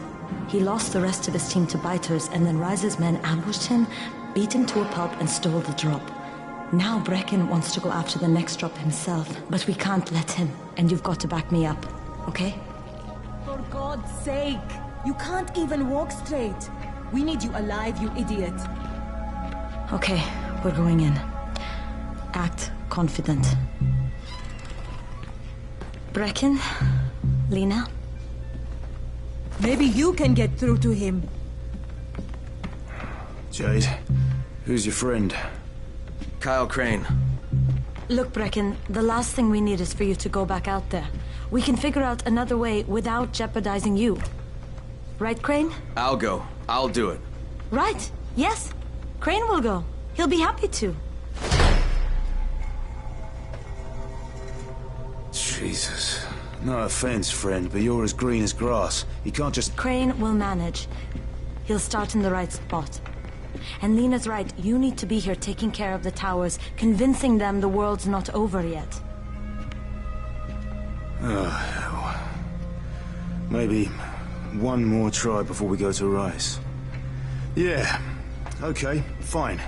He lost the rest of his team to biters, and then Rise's men ambushed him, beat him to a pulp, and stole the drop. Now Brecken wants to go after the next drop himself, but we can't let him, and you've got to back me up, okay? For God's sake! You can't even walk straight! We need you alive, you idiot! Okay, we're going in. Act confident. Brecken? Lena? Maybe you can get through to him. Jade, who's your friend? Kyle Crane. Look, Brecken, the last thing we need is for you to go back out there. We can figure out another way without jeopardizing you. Right, Crane? I'll go. I'll do it. Right. Yes. Crane will go. He'll be happy to. Jesus. No offense, friend, but you're as green as grass. You can't just... Crane will manage. He'll start in the right spot. And Lena's right, you need to be here taking care of the towers, convincing them the world's not over yet. Oh, hell. Maybe one more try before we go to Rise. Yeah, okay, fine.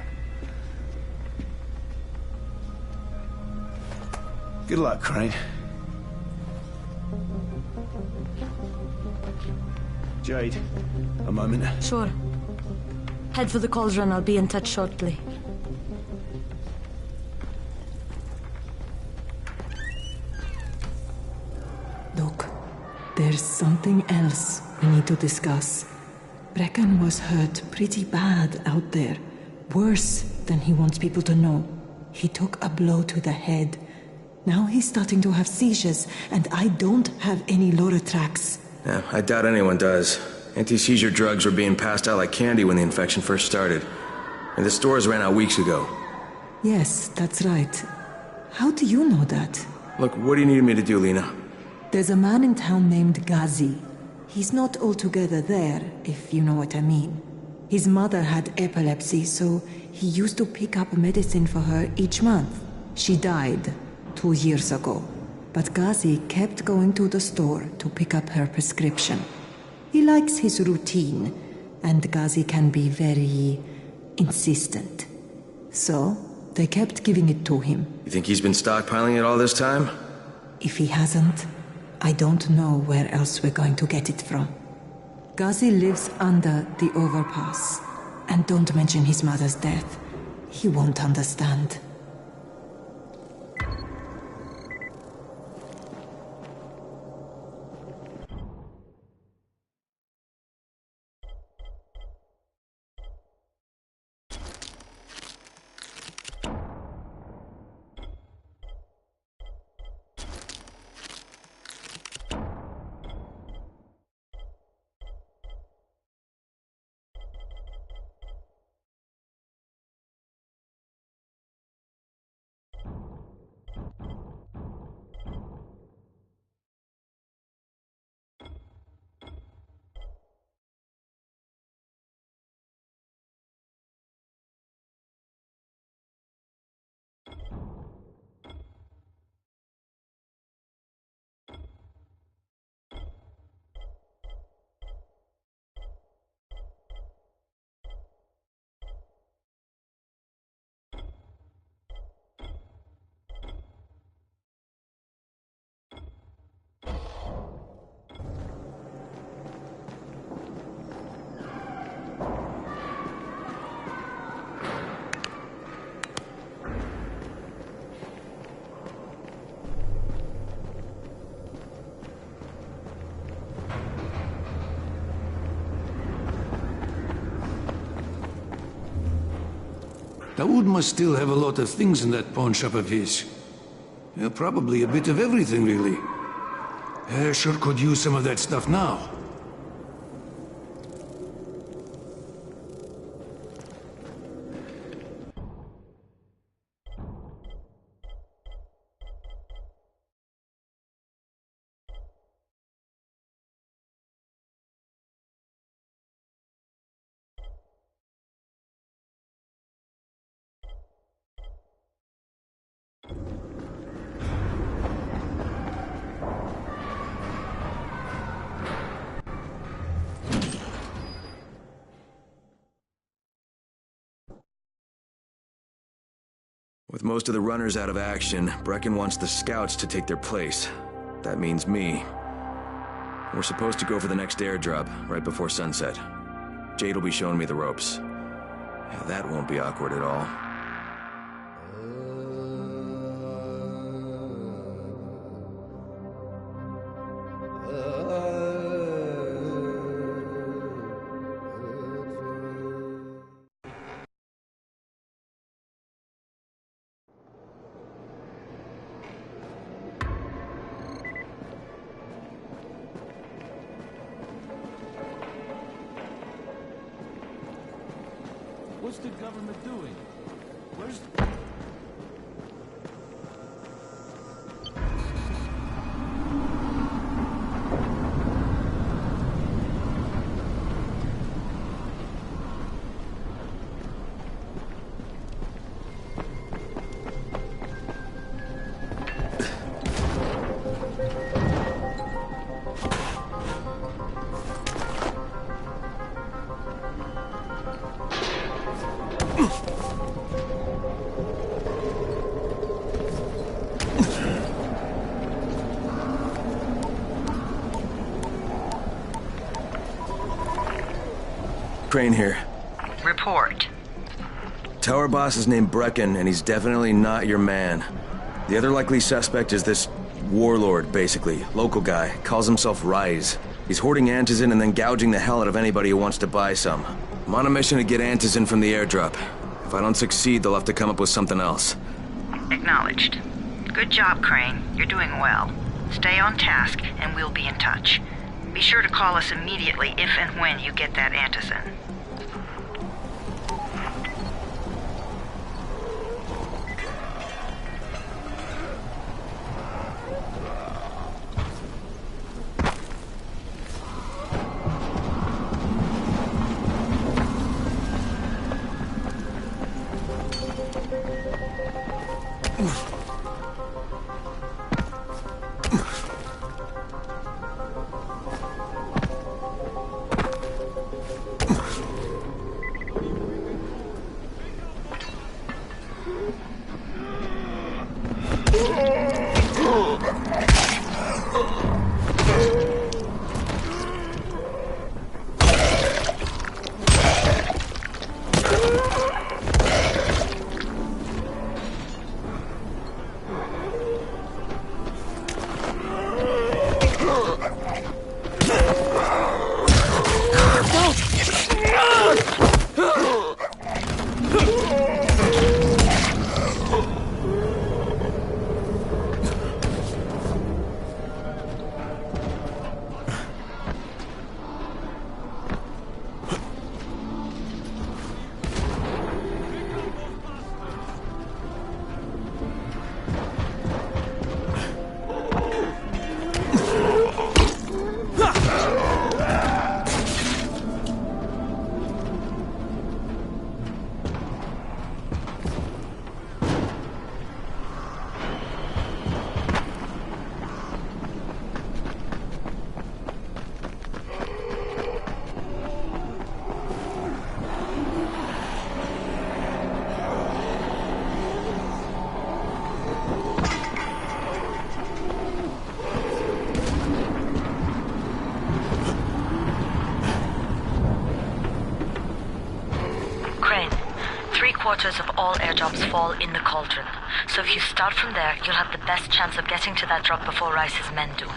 Good luck, Crane. Jade, a moment. Sure. Head for the cauldron, I'll be in touch shortly. Look, there's something else we need to discuss. Brecken was hurt pretty bad out there. Worse than he wants people to know. He took a blow to the head. Now he's starting to have seizures, and I don't have any Loratrax. Yeah, I doubt anyone does. Anti-seizure drugs were being passed out like candy when the infection first started. And the stores ran out weeks ago. Yes, that's right. How do you know that? Look, what do you need me to do, Lena? There's a man in town named Ghazi. He's not altogether there, if you know what I mean. His mother had epilepsy, so he used to pick up medicine for her each month. She died 2 years ago. But Ghazi kept going to the store to pick up her prescription. He likes his routine, and Ghazi can be very insistent. So, they kept giving it to him. You think he's been stockpiling it all this time? If he hasn't, I don't know where else we're going to get it from. Ghazi lives under the overpass. And don't mention his mother's death. He won't understand. Dawood must still have a lot of things in that pawn shop of his. Yeah, probably a bit of everything, really. Sure could use some of that stuff now. With most of the runners out of action, Brecken wants the scouts to take their place. That means me. We're supposed to go for the next airdrop, right before sunset. Jade will be showing me the ropes. Yeah, that won't be awkward at all. What's the government doing? Where's... Crane here. Report. Tower boss is named Brecken, and he's definitely not your man. The other likely suspect is this warlord, basically. Local guy. Calls himself Rise. He's hoarding antizin and then gouging the hell out of anybody who wants to buy some. I'm on a mission to get antizin from the airdrop. If I don't succeed, they'll have to come up with something else. Acknowledged. Good job, Crane. You're doing well. Stay on task, and we'll be in touch. Be sure to call us immediately if and when you get that antizin. 3/4 of all airdrops fall in the cauldron. So if you start from there, you'll have the best chance of getting to that drop before Rice's men do.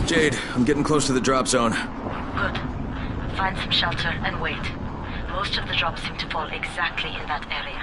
Jade, I'm getting close to the drop zone. Good. Find some shelter and wait. Most of the drops seem to fall exactly in that area.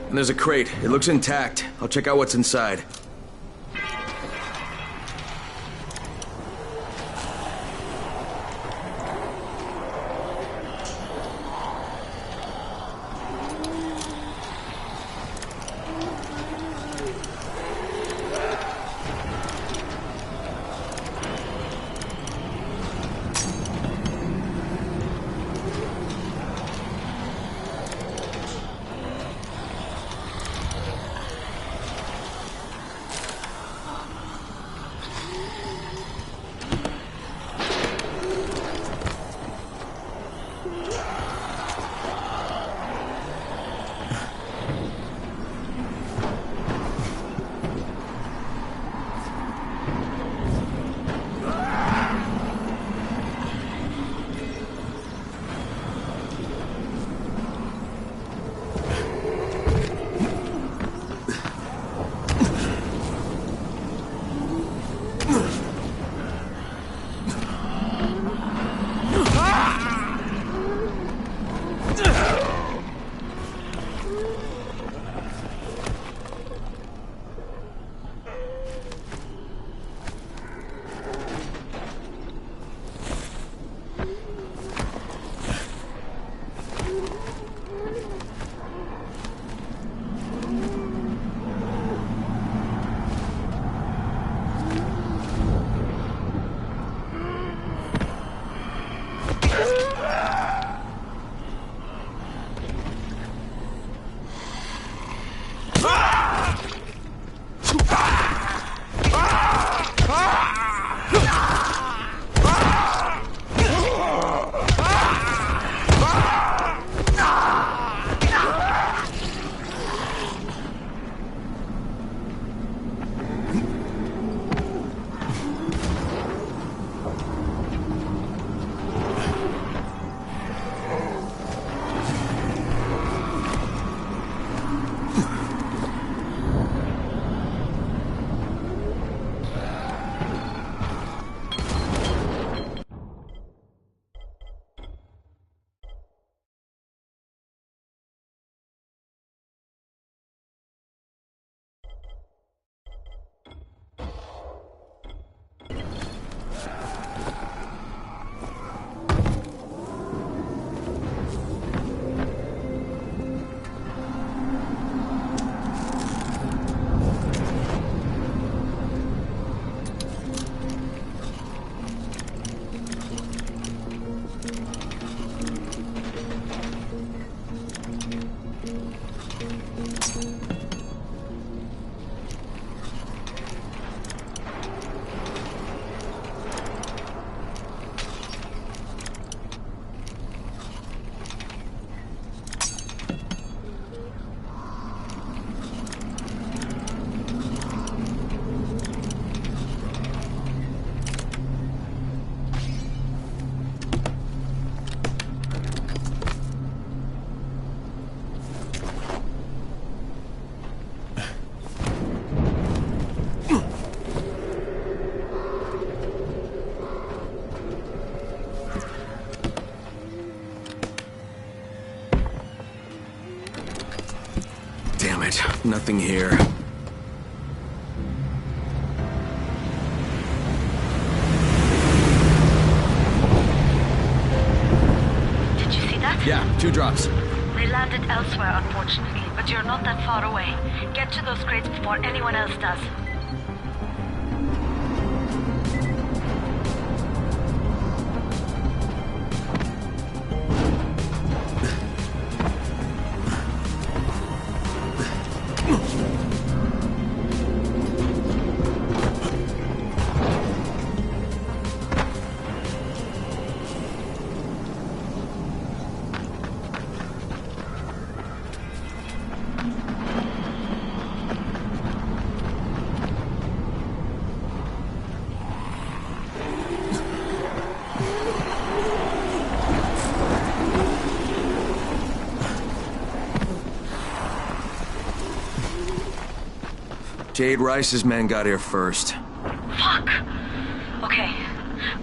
And there's a crate. It looks intact. I'll check out what's inside. Nothing here. Did you see that? Yeah, 2 drops. They landed elsewhere, unfortunately, but you're not that far away. Get to those crates before anyone else does. Jade Rice's men got here first. Fuck! Okay,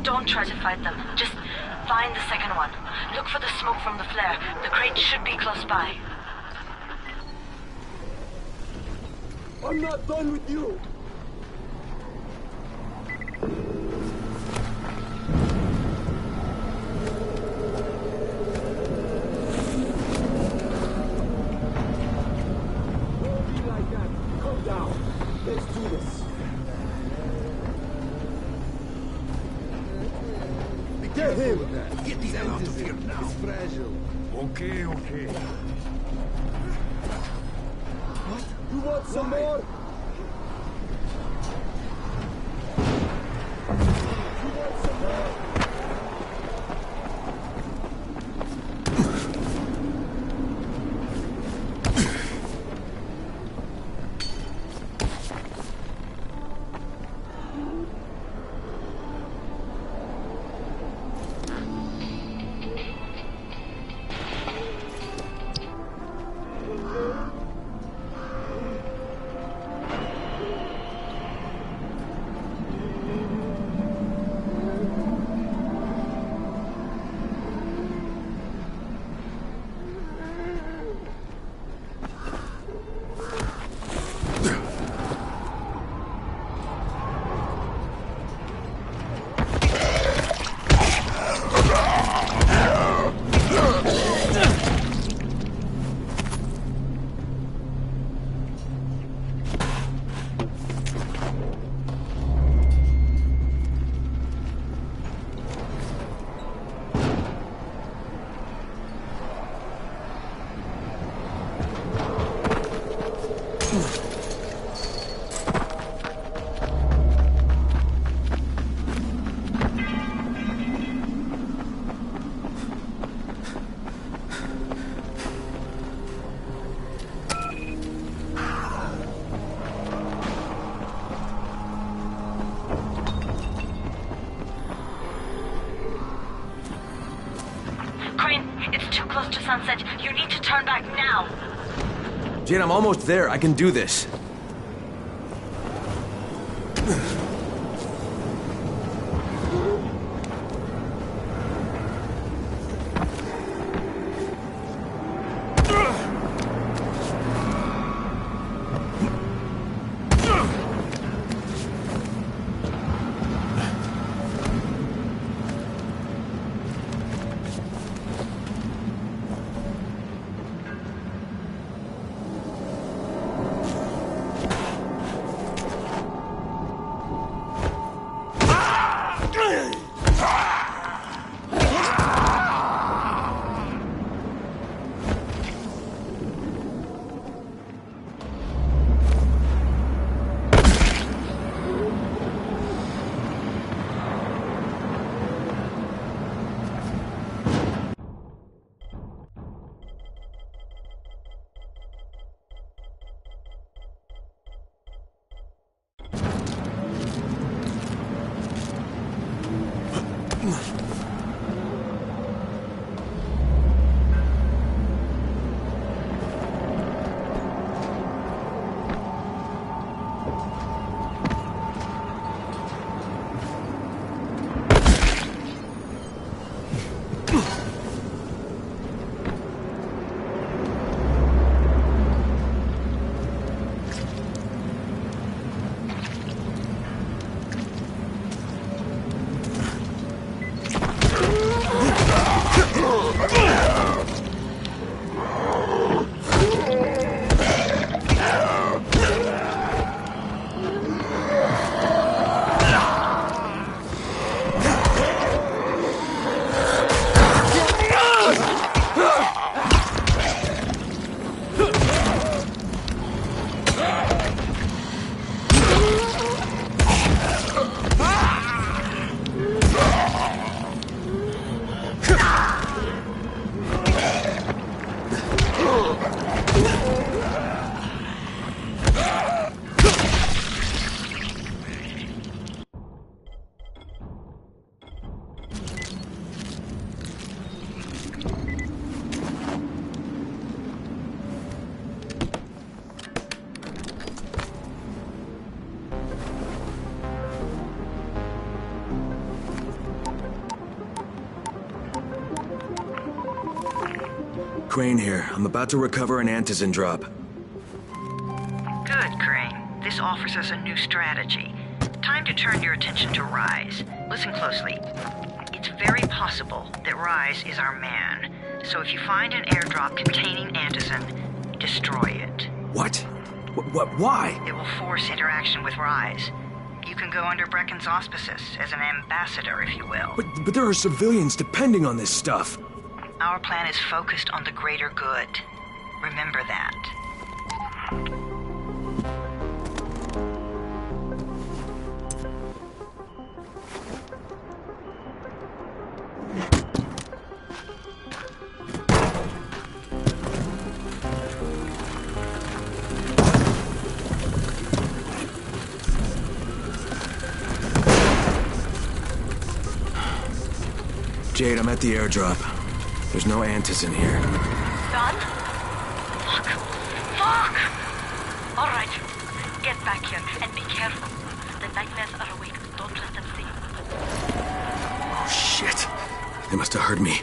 don't try to fight them. Just find the second one. Look for the smoke from the flare. The crate should be close by. I'm not done with you! Don't be like that. Calm down. Let's do this. Get him! Get the hell out of here now. It's fragile. Okay, okay. What? You want some more? You want some more? Sunset, you need to turn back now. Jane, I'm almost there. I can do this. Crane here. I'm about to recover an antizin drop. Good, Crane. This offers us a new strategy. Time to turn your attention to Rise. Listen closely. It's very possible that Rise is our man. So if you find an airdrop containing Anderson, destroy it. What? Why? It will force interaction with Rise. You can go under Brecken's auspices as an ambassador, if you will. But there are civilians depending on this stuff. Our plan is focused on the greater good. Remember that. Jade, I'm at the airdrop. There's no Antis in here. Done? Fuck. Fuck! Alright. Get back here and be careful. The nightmares are awake. Don't let them see you. Oh, shit. They must have heard me.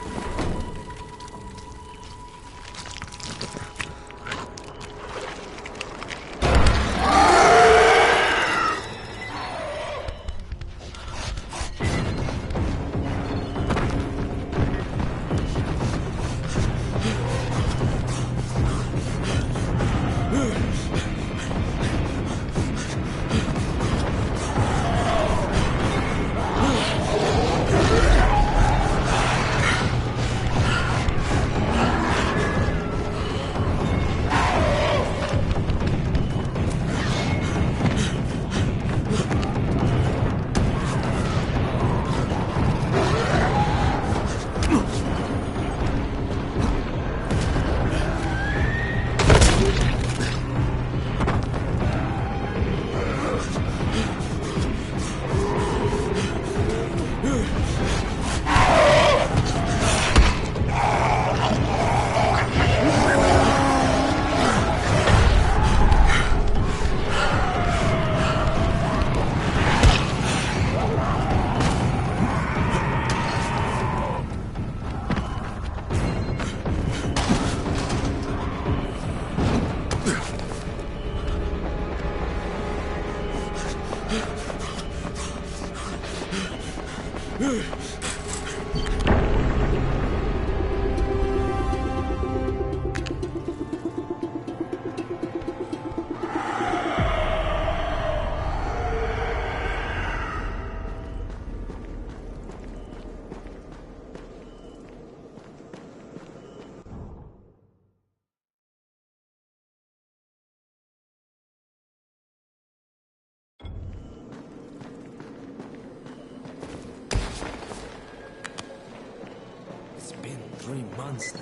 It's been 3 months now.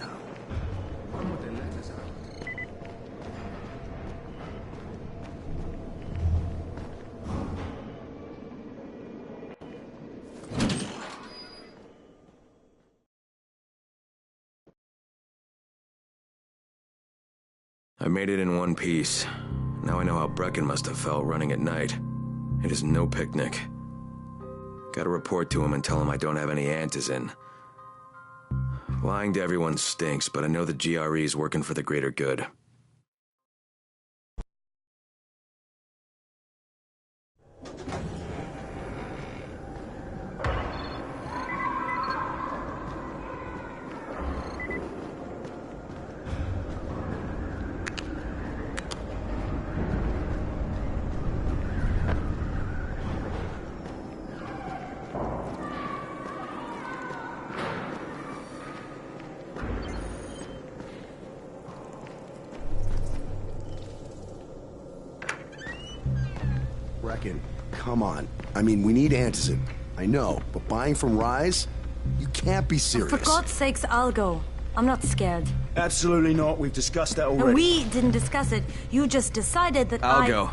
When would they let us out? I made it in one piece. Now I know how Brecken must have felt running at night. It is no picnic. Gotta report to him and tell him I don't have any Antis in. Lying to everyone stinks, but I know the GRE is working for the greater good. Brecken, come on. I mean, we need Anderson. I know, but buying from Rise? You can't be serious. For God's sakes, I'll go. I'm not scared. Absolutely not. We've discussed that already. And we didn't discuss it. You just decided that I'll go.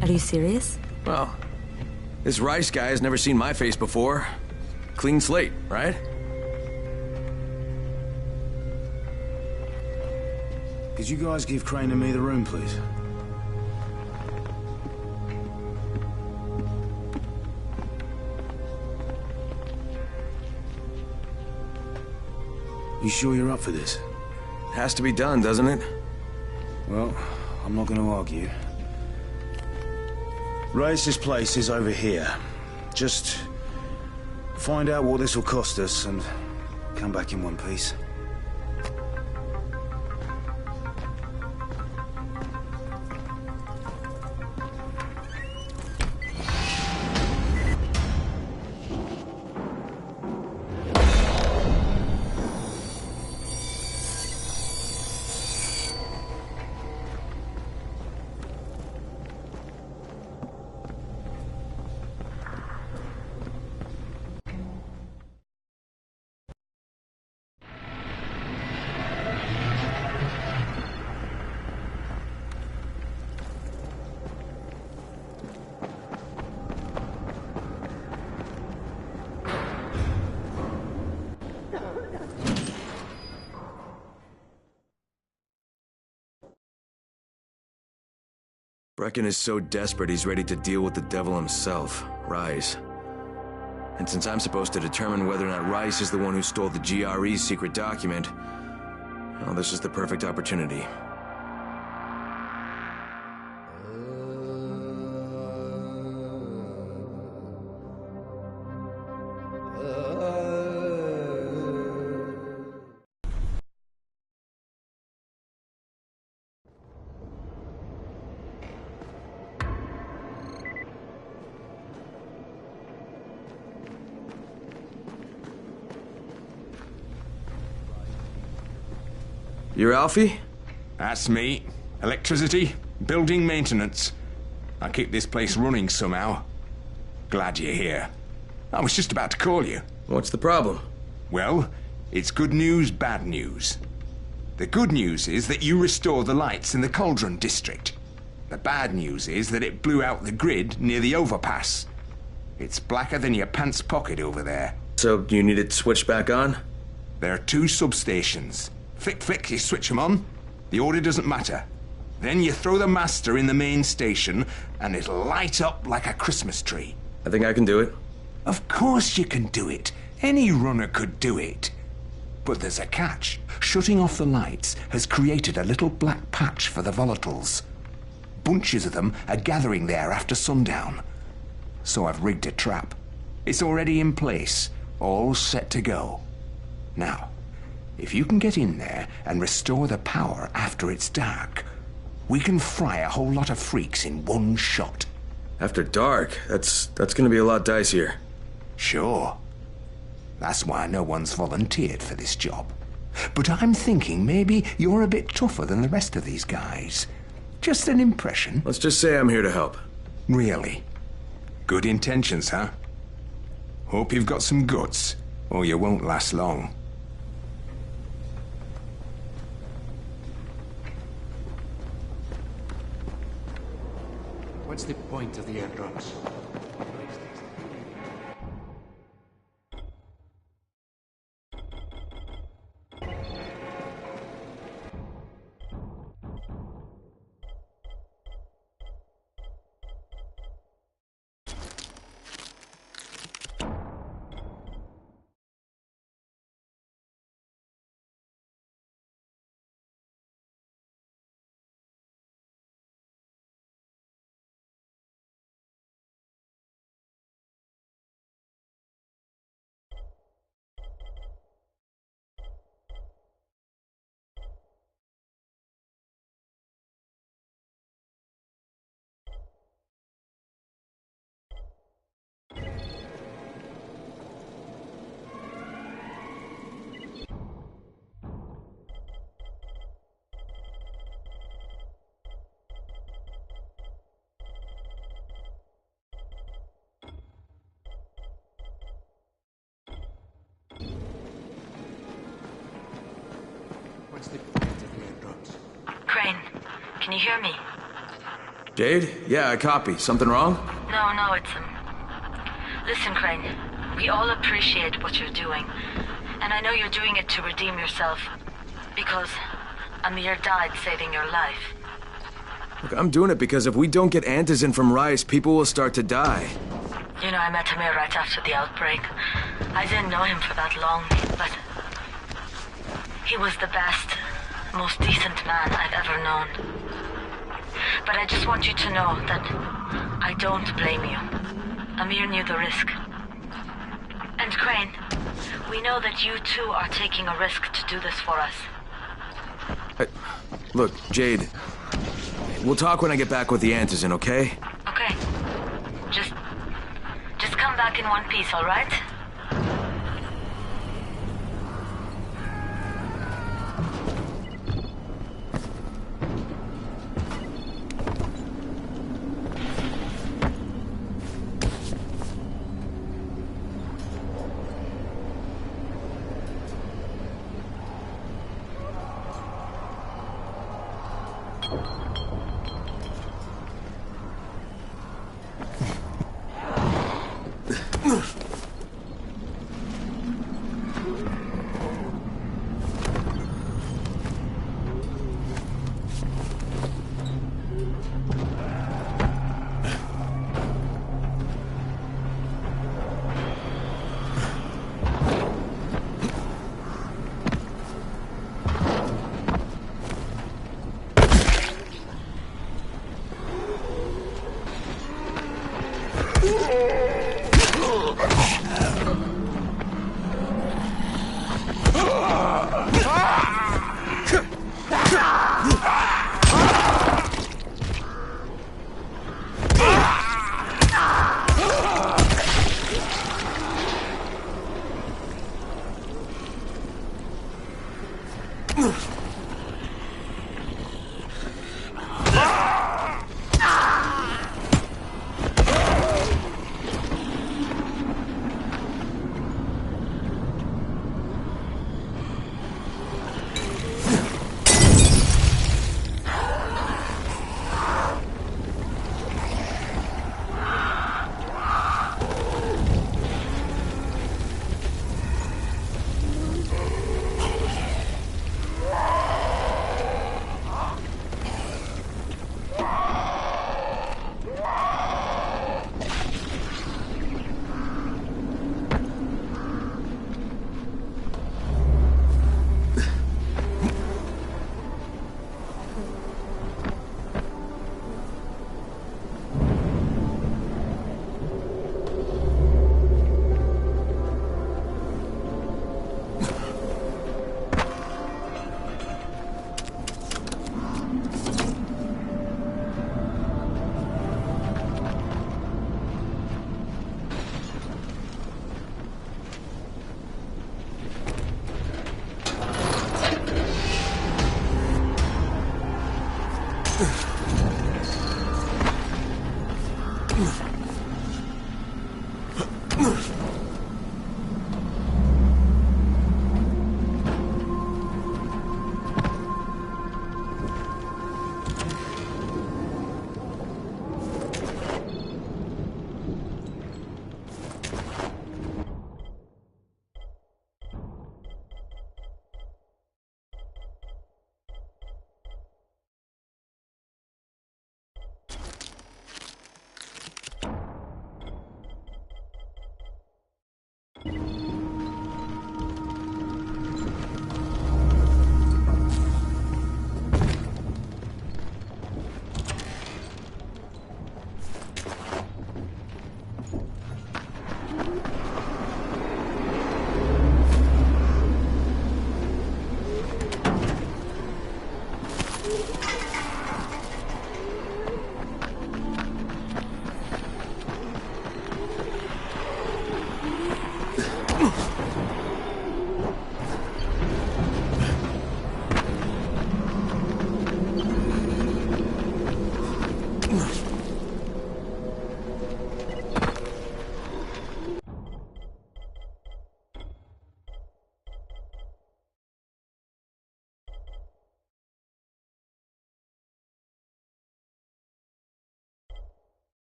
Are you serious? Well, this Rice guy has never seen my face before. Clean slate, right? Could you guys give Crane and me the room, please? You sure you're up for this? Has to be done, doesn't it? Well, I'm not going to argue. Rais's place is over here. Just find out what this will cost us and come back in one piece. Brecken is so desperate he's ready to deal with the devil himself, Rise. And since I'm supposed to determine whether or not Rise is the one who stole the GRE's secret document, well, this is the perfect opportunity. You're Alfie? That's me. Electricity, building maintenance. I keep this place running somehow. Glad you're here. I was just about to call you. What's the problem? Well, it's good news, bad news. The good news is that you restored the lights in the Cauldron district. The bad news is that it blew out the grid near the overpass. It's blacker than your pants pocket over there. So, you need it switched back on? There are 2 substations. Flick, you switch them on. The order doesn't matter. Then you throw the master in the main station, and it'll light up like a Christmas tree. I think I can do it. Of course you can do it. Any runner could do it. But there's a catch. Shutting off the lights has created a little black patch for the volatiles. Bunches of them are gathering there after sundown. So I've rigged a trap. It's already in place, all set to go. Now, if you can get in there and restore the power after it's dark, we can fry a whole lot of freaks in one shot. After dark? That's gonna be a lot dicier. Sure. That's why no one's volunteered for this job. But I'm thinking maybe you're a bit tougher than the rest of these guys. Just an impression. Let's just say I'm here to help. Really? Good intentions, huh? Hope you've got some guts, or you won't last long. What's the point of the airdrops? Crane, can you hear me? Jade? Yeah, I copy. Something wrong? No, it's Listen, Crane, we all appreciate what you're doing. And I know you're doing it to redeem yourself. Because Amir died saving your life. Look, I'm doing it because if we don't get Antizin from Rise, people will start to die. You know, I met Amir right after the outbreak. I didn't know him for that long, but he was the best, most decent man I've ever known. But I just want you to know that I don't blame you. Amir knew the risk. And Crane, we know that you too are taking a risk to do this for us. Look, Jade, we'll talk when I get back with the answers in, okay? Okay. Just come back in one piece, all right?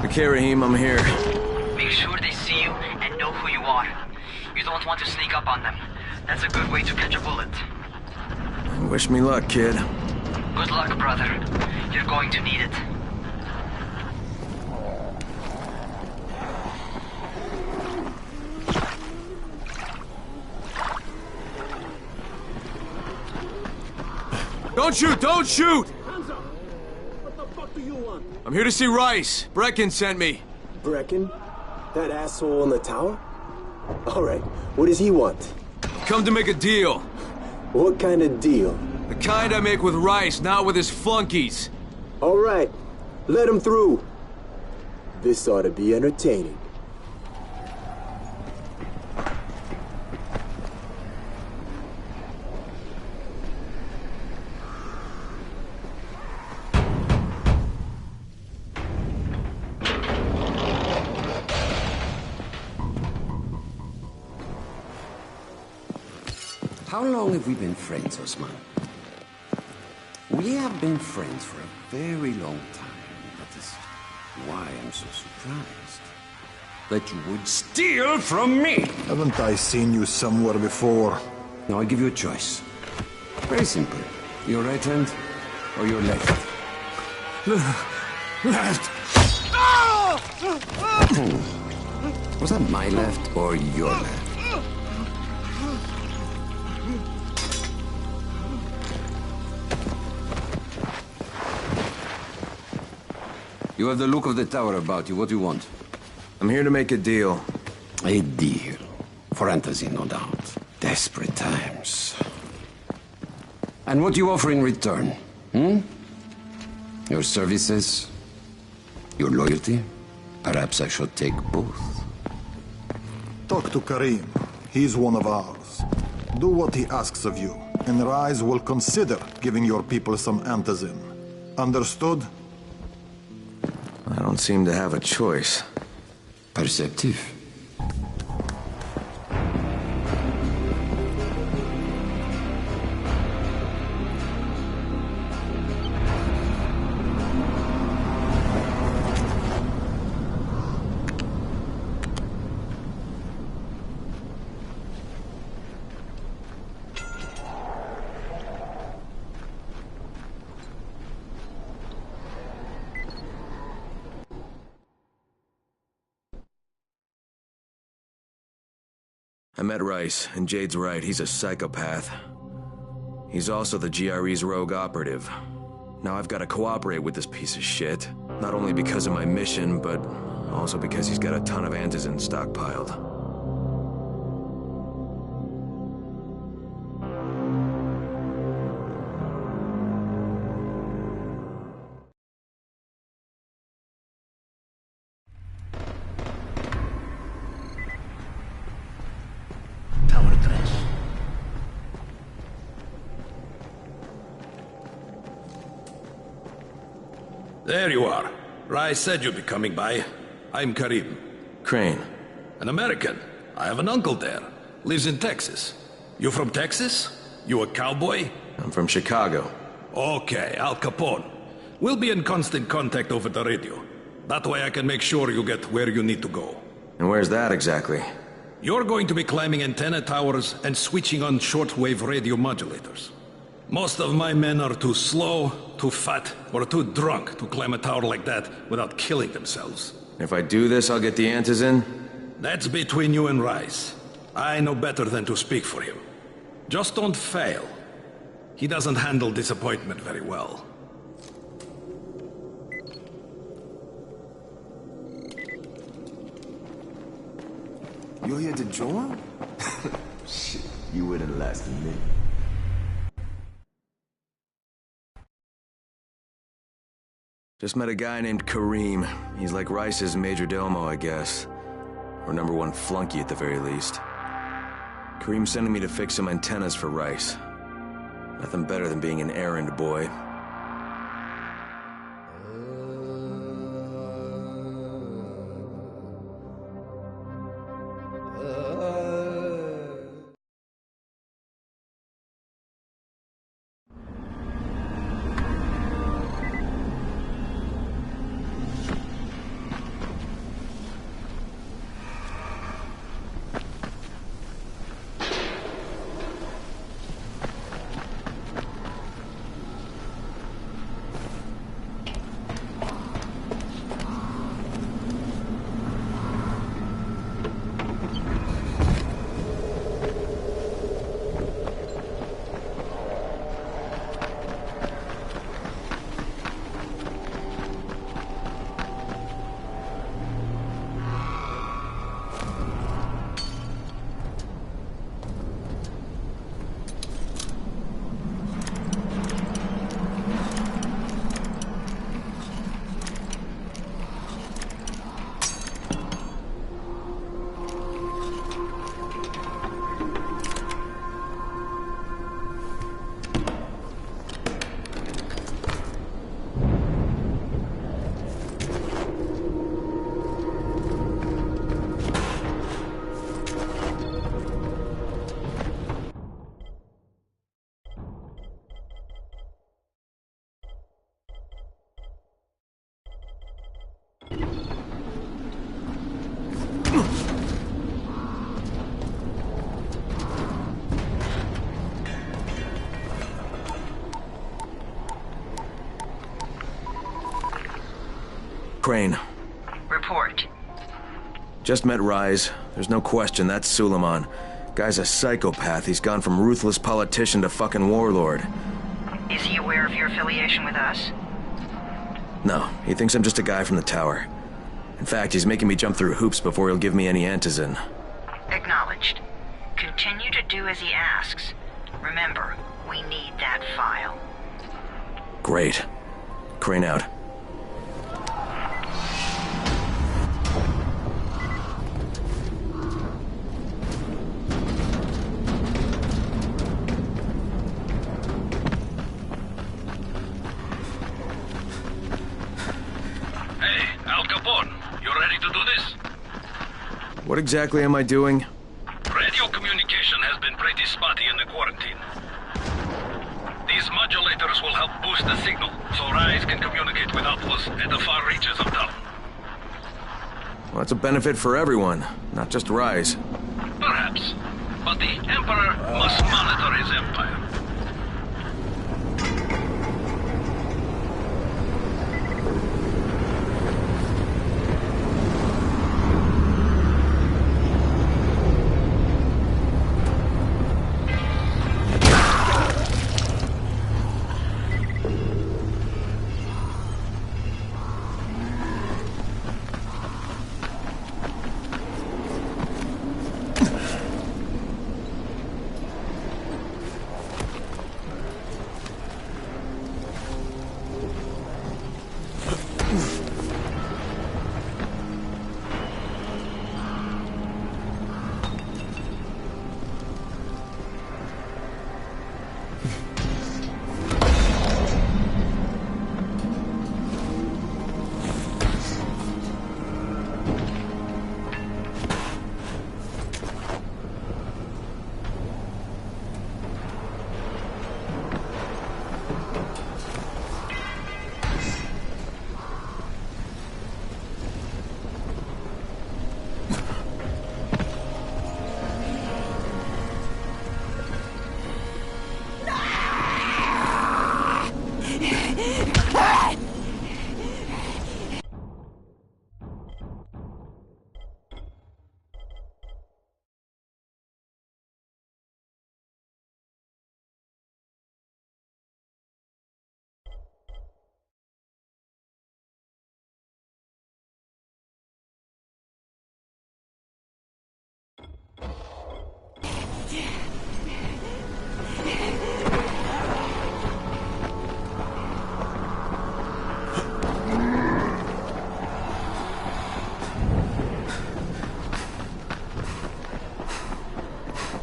Okay, Raheem, I'm here. Make sure they see you and know who you are. You don't want to sneak up on them. That's a good way to catch a bullet. Wish me luck, kid. Good luck, brother. You're going to need it. Don't shoot! Don't shoot! Hands up! What the fuck do you want? I'm here to see Rice. Brecken sent me. Brecken? That asshole in the tower? Alright, what does he want? Come to make a deal. What kind of deal? The kind I make with Rice, not with his flunkies. Alright, let him through. This ought to be entertaining. How long have we been friends, Osman? We have been friends for a very long time. That is why I'm so surprised that you would steal from me. Haven't I seen you somewhere before? Now I give you a choice. Very simple. Your right hand or your left? Left! Was that my left or your left? You have the look of the tower about you. What do you want? I'm here to make a deal. A deal. For fantasy, no doubt. Desperate times. And what do you offer in return? Your services? Your loyalty? Perhaps I should take both. Talk to Karim. He's one of ours. Do what he asks of you, and Rise will consider giving your people some antizin. Understood? I don't seem to have a choice. Perceptive. I met Rice, and Jade's right, he's a psychopath. He's also the GRE's rogue operative. Now I've got to cooperate with this piece of shit, not only because of my mission, but also because he's got a ton of antizin stockpiled. There you are. Rice said you'd be coming by. I'm Karim. Crane. An American. I have an uncle there. Lives in Texas. You from Texas? You a cowboy? I'm from Chicago. Okay, Al Capone. We'll be in constant contact over the radio. That way I can make sure you get where you need to go. And where's that exactly? You're going to be climbing antenna towers and switching on shortwave radio modulators. Most of my men are too slow, too fat, or too drunk to climb a tower like that without killing themselves. If I do this, I'll get the antizin? That's between you and Rice. I know better than to speak for him. Just don't fail. He doesn't handle disappointment very well. You're here to join? Shit, you wouldn't last a minute. Just met a guy named Karim. He's like Rice's majordomo, I guess. Or #1 flunky at the very least. Karim's sending me to fix some antennas for Rice. Nothing better than being an errand boy. Crane. Report. Just met Rise. There's no question, that's Suleiman. Guy's a psychopath. He's gone from ruthless politician to fucking warlord. Is he aware of your affiliation with us? No, he thinks I'm just a guy from the tower. In fact, he's making me jump through hoops before he'll give me any antizin. Acknowledged. Continue to do as he asks. Remember, we need that file. Great. Crane out. What exactly am I doing? Radio communication has been pretty spotty in the quarantine. These modulators will help boost the signal, so Rise can communicate with outposts at the far reaches of town. Well, that's a benefit for everyone, not just Rise. Perhaps. But the Emperor must monitor his empire.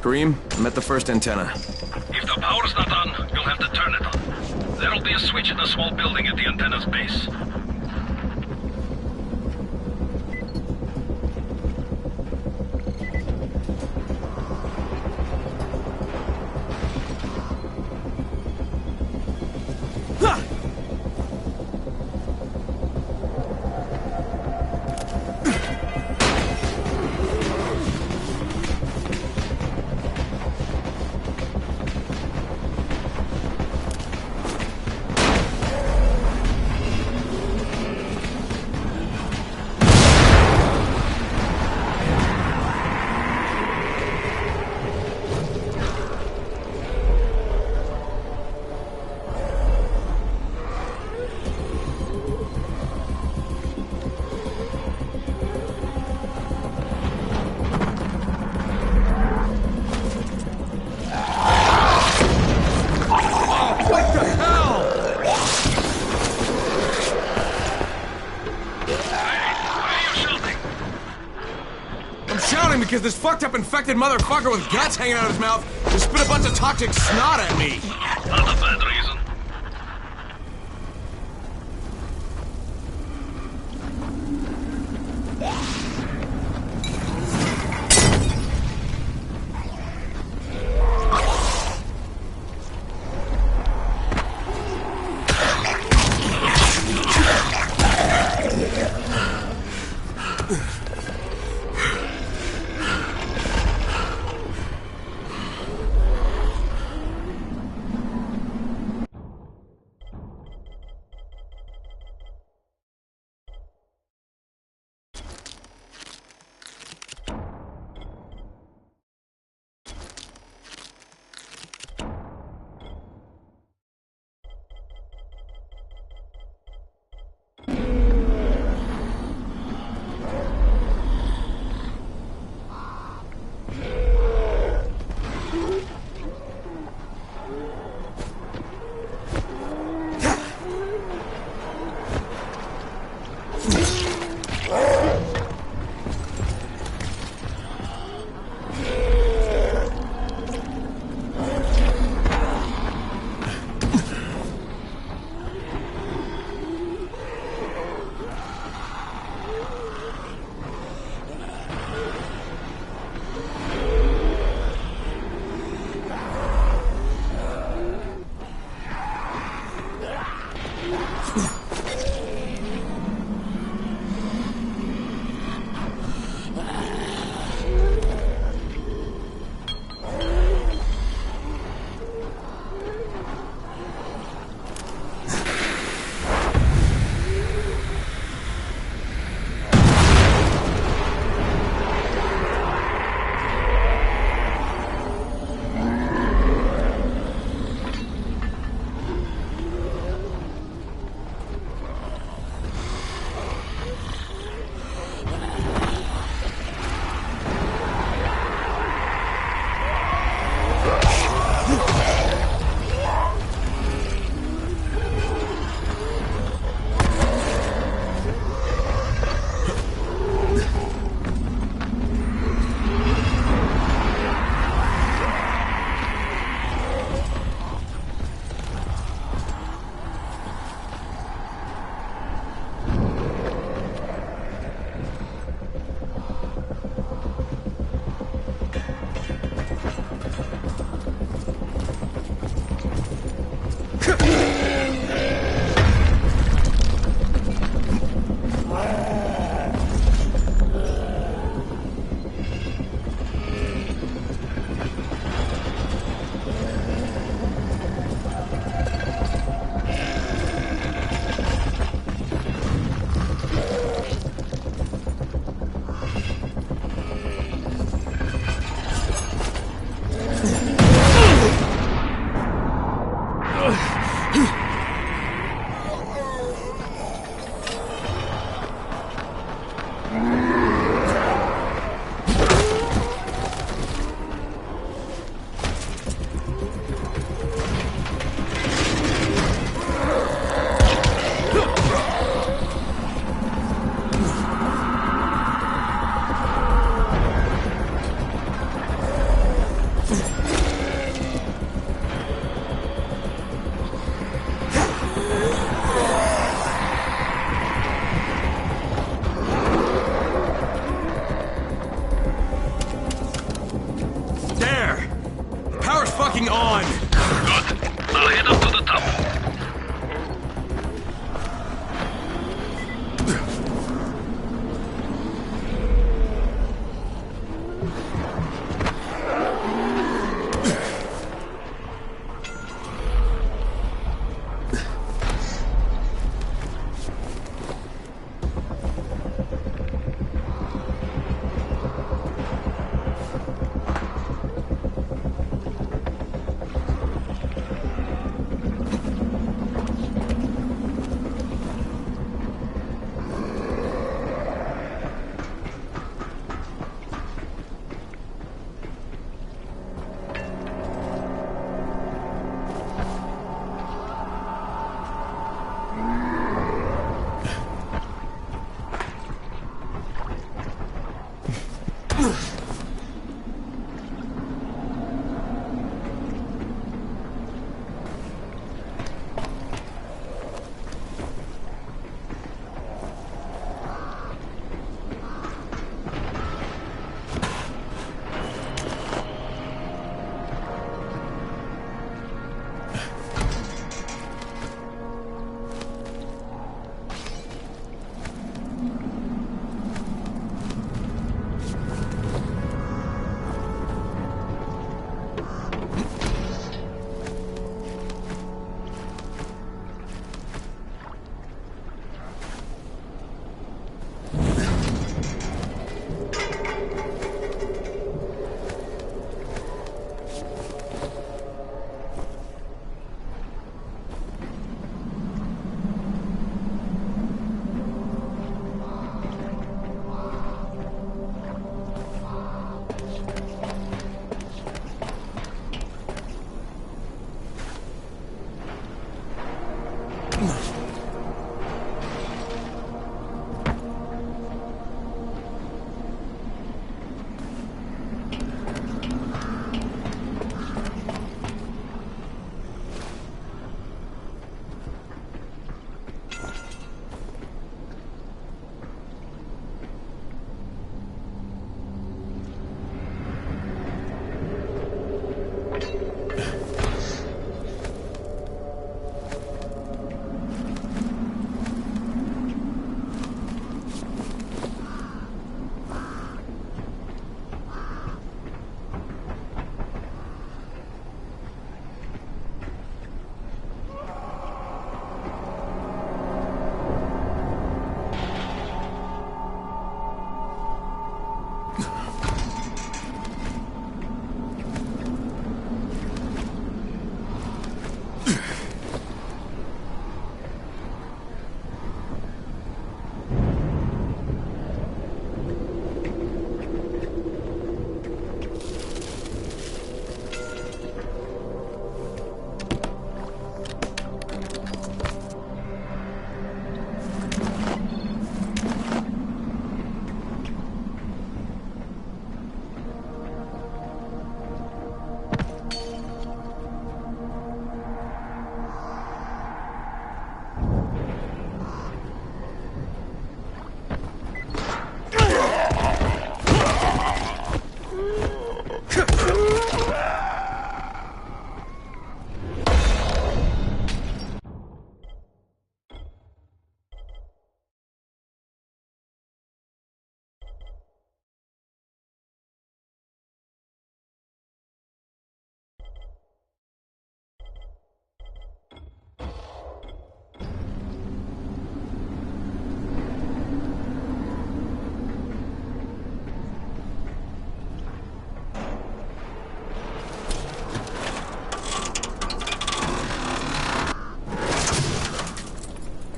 Kareem, I'm at the first antenna. If the power's not on, you'll have be a switch in the small building at the antenna's base. Because this fucked up infected motherfucker with guts hanging out of his mouth just spit a bunch of toxic snot at me. Not a bad reason.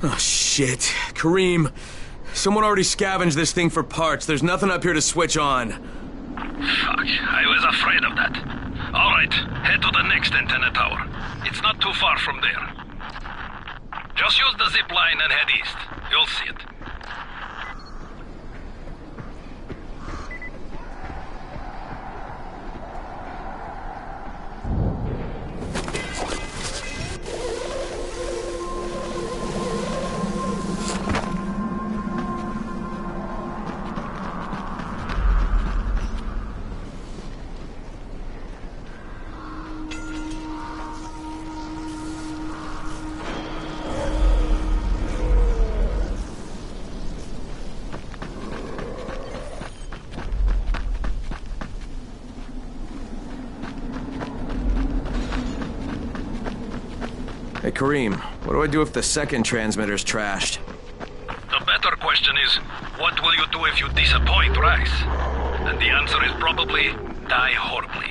Oh, shit. Kareem, someone already scavenged this thing for parts. There's nothing up here to switch on. Fuck, I was afraid of that. Alright, head to the next antenna tower. It's not too far from there. Just use the zip line and head east. You'll see it. Hey, Kareem, what do I do if the second transmitter's trashed? The better question is, what will you do if you disappoint Rice? And the answer is probably, die horribly.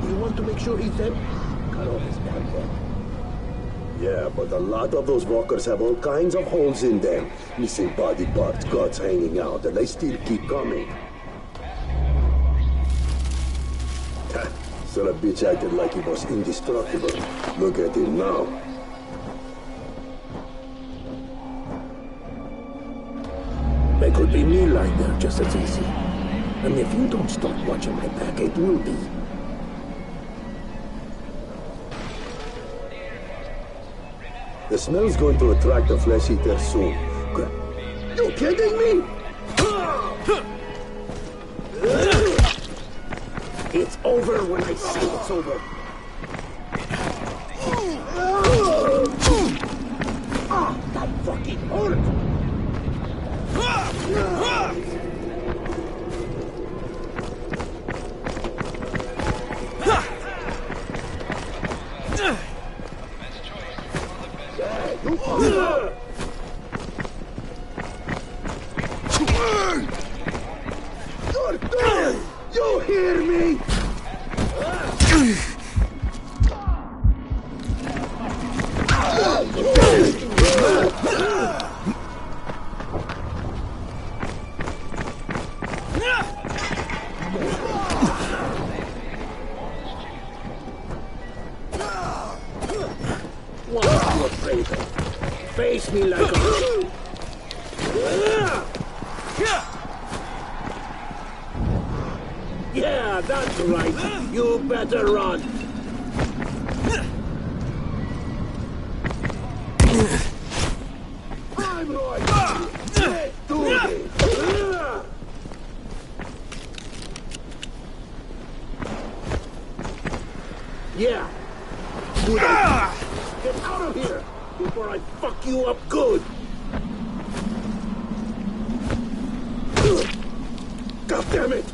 You want to make sure he's dead? Cut off his pants. Yeah, but a lot of those walkers have all kinds of holes in them. Missing body parts, guts hanging out, and they still keep coming. So the bitch acted like he was indestructible. Look at him now. They could be me lying there just as easy. And if you don't stop watching my back, it will be. The smell's going to attract the flesh eater soon. You kidding me? It's over when I say it's over. That fucking hurt! You hear me? What are you afraid of? Face me like a... Yeah, that's right. You better run. I'm right. Let's do this. Yeah. Good idea. Get out of here before I fuck you up good. God damn it.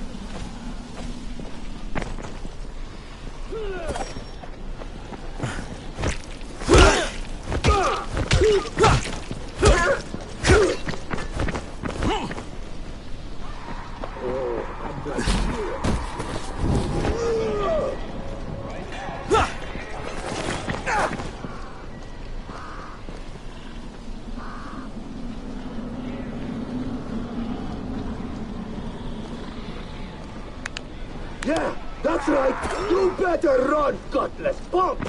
Yeah, that's right. You better run, gutless punk.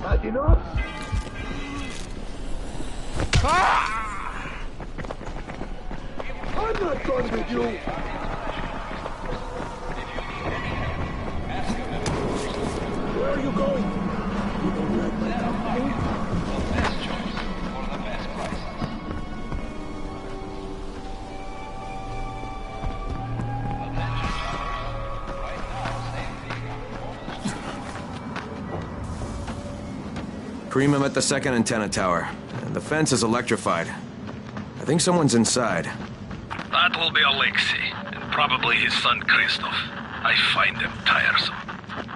Had enough? I'm not done with you! Where are you going? You don't like my company? The best choice for the best price. Kareem, I'm at the second antenna tower, and the fence is electrified. I think someone's inside. That will be Alexei, and probably his son Christoph. I find them tiresome.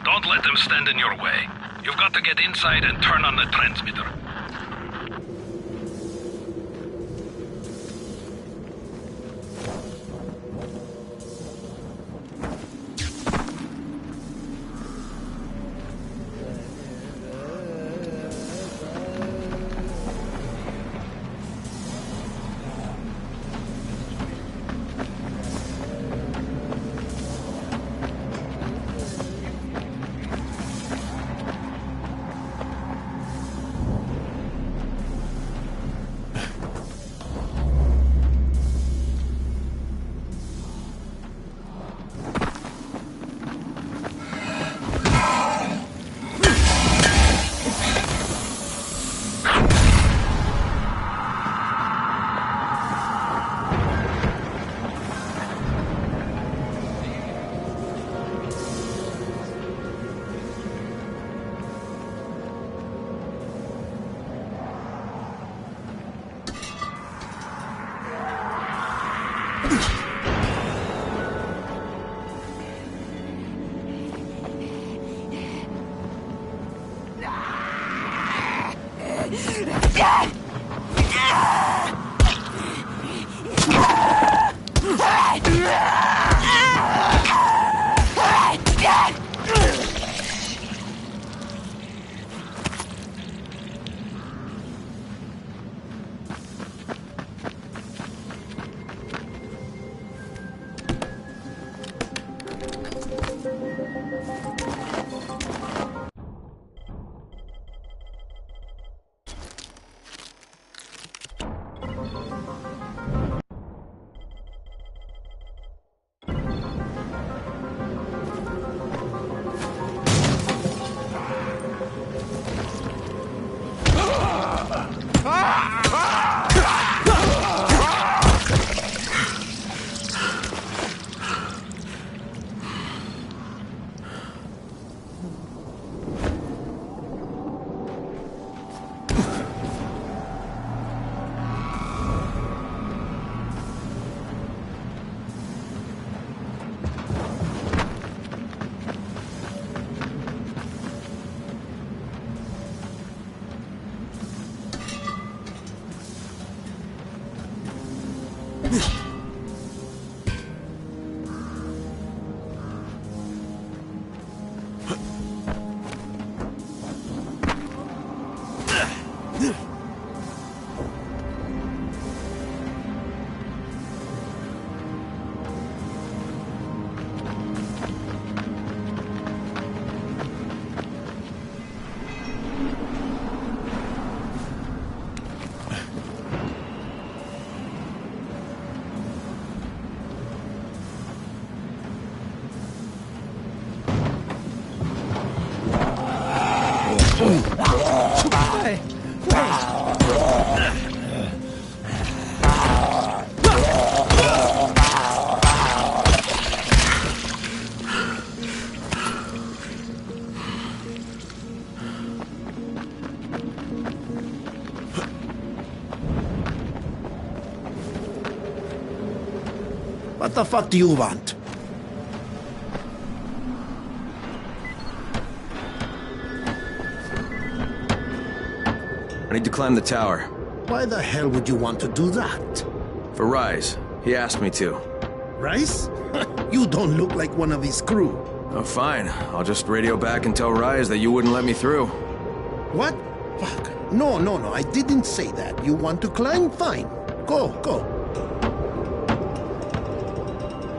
Don't let them stand in your way. You've got to get inside and turn on the transmitter. Why? What the fuck do you want? I need to climb the tower. Why the hell would you want to do that? For Rise. He asked me to. Rice? You don't look like one of his crew. Oh, fine. I'll just radio back and tell Rise that you wouldn't let me through. What? Fuck. No, I didn't say that. You want to climb? Fine. Go.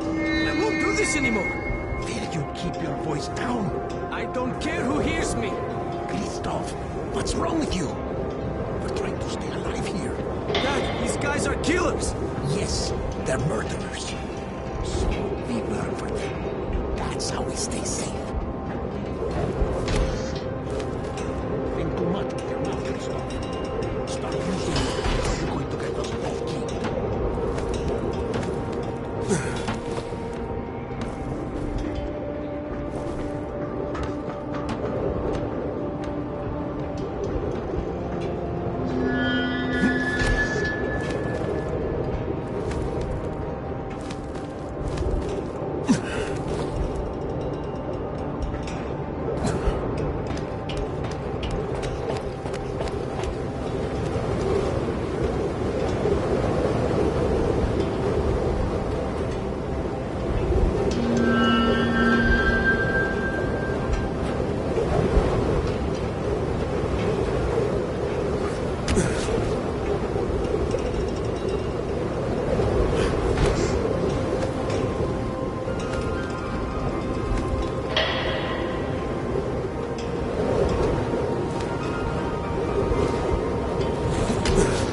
I won't do this anymore. Will you keep your voice down? I don't care who hears me. Christoph, what's wrong with you? We're trying to stay alive here. Dad, these guys are killers. Yes, they're murderers. So we work for them. That's how we stay safe. Think too much with your mouth, Christoph. Stop using it, or you're going to get us all killed.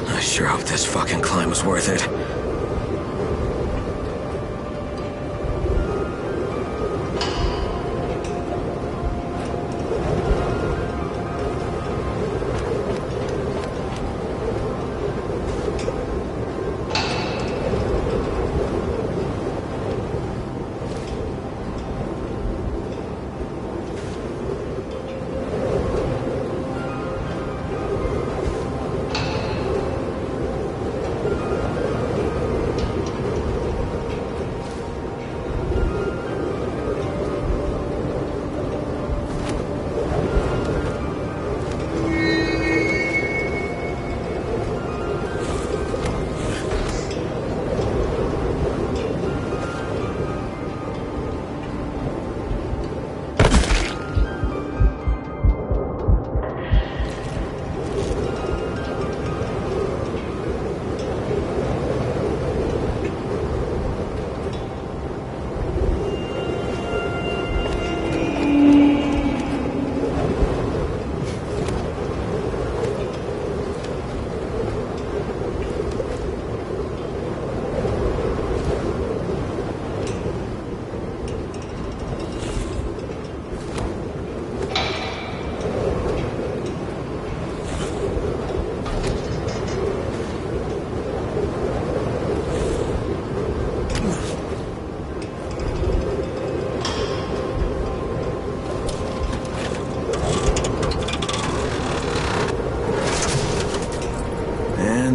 I sure hope this fucking climb was worth it.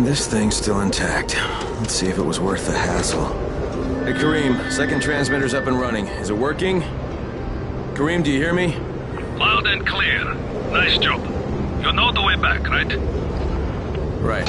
This thing's still intact. Let's see if it was worth the hassle. Hey, Kareem, second transmitter's up and running. Is it working? Kareem, do you hear me? Loud and clear. Nice job. You know the way back, right? Right.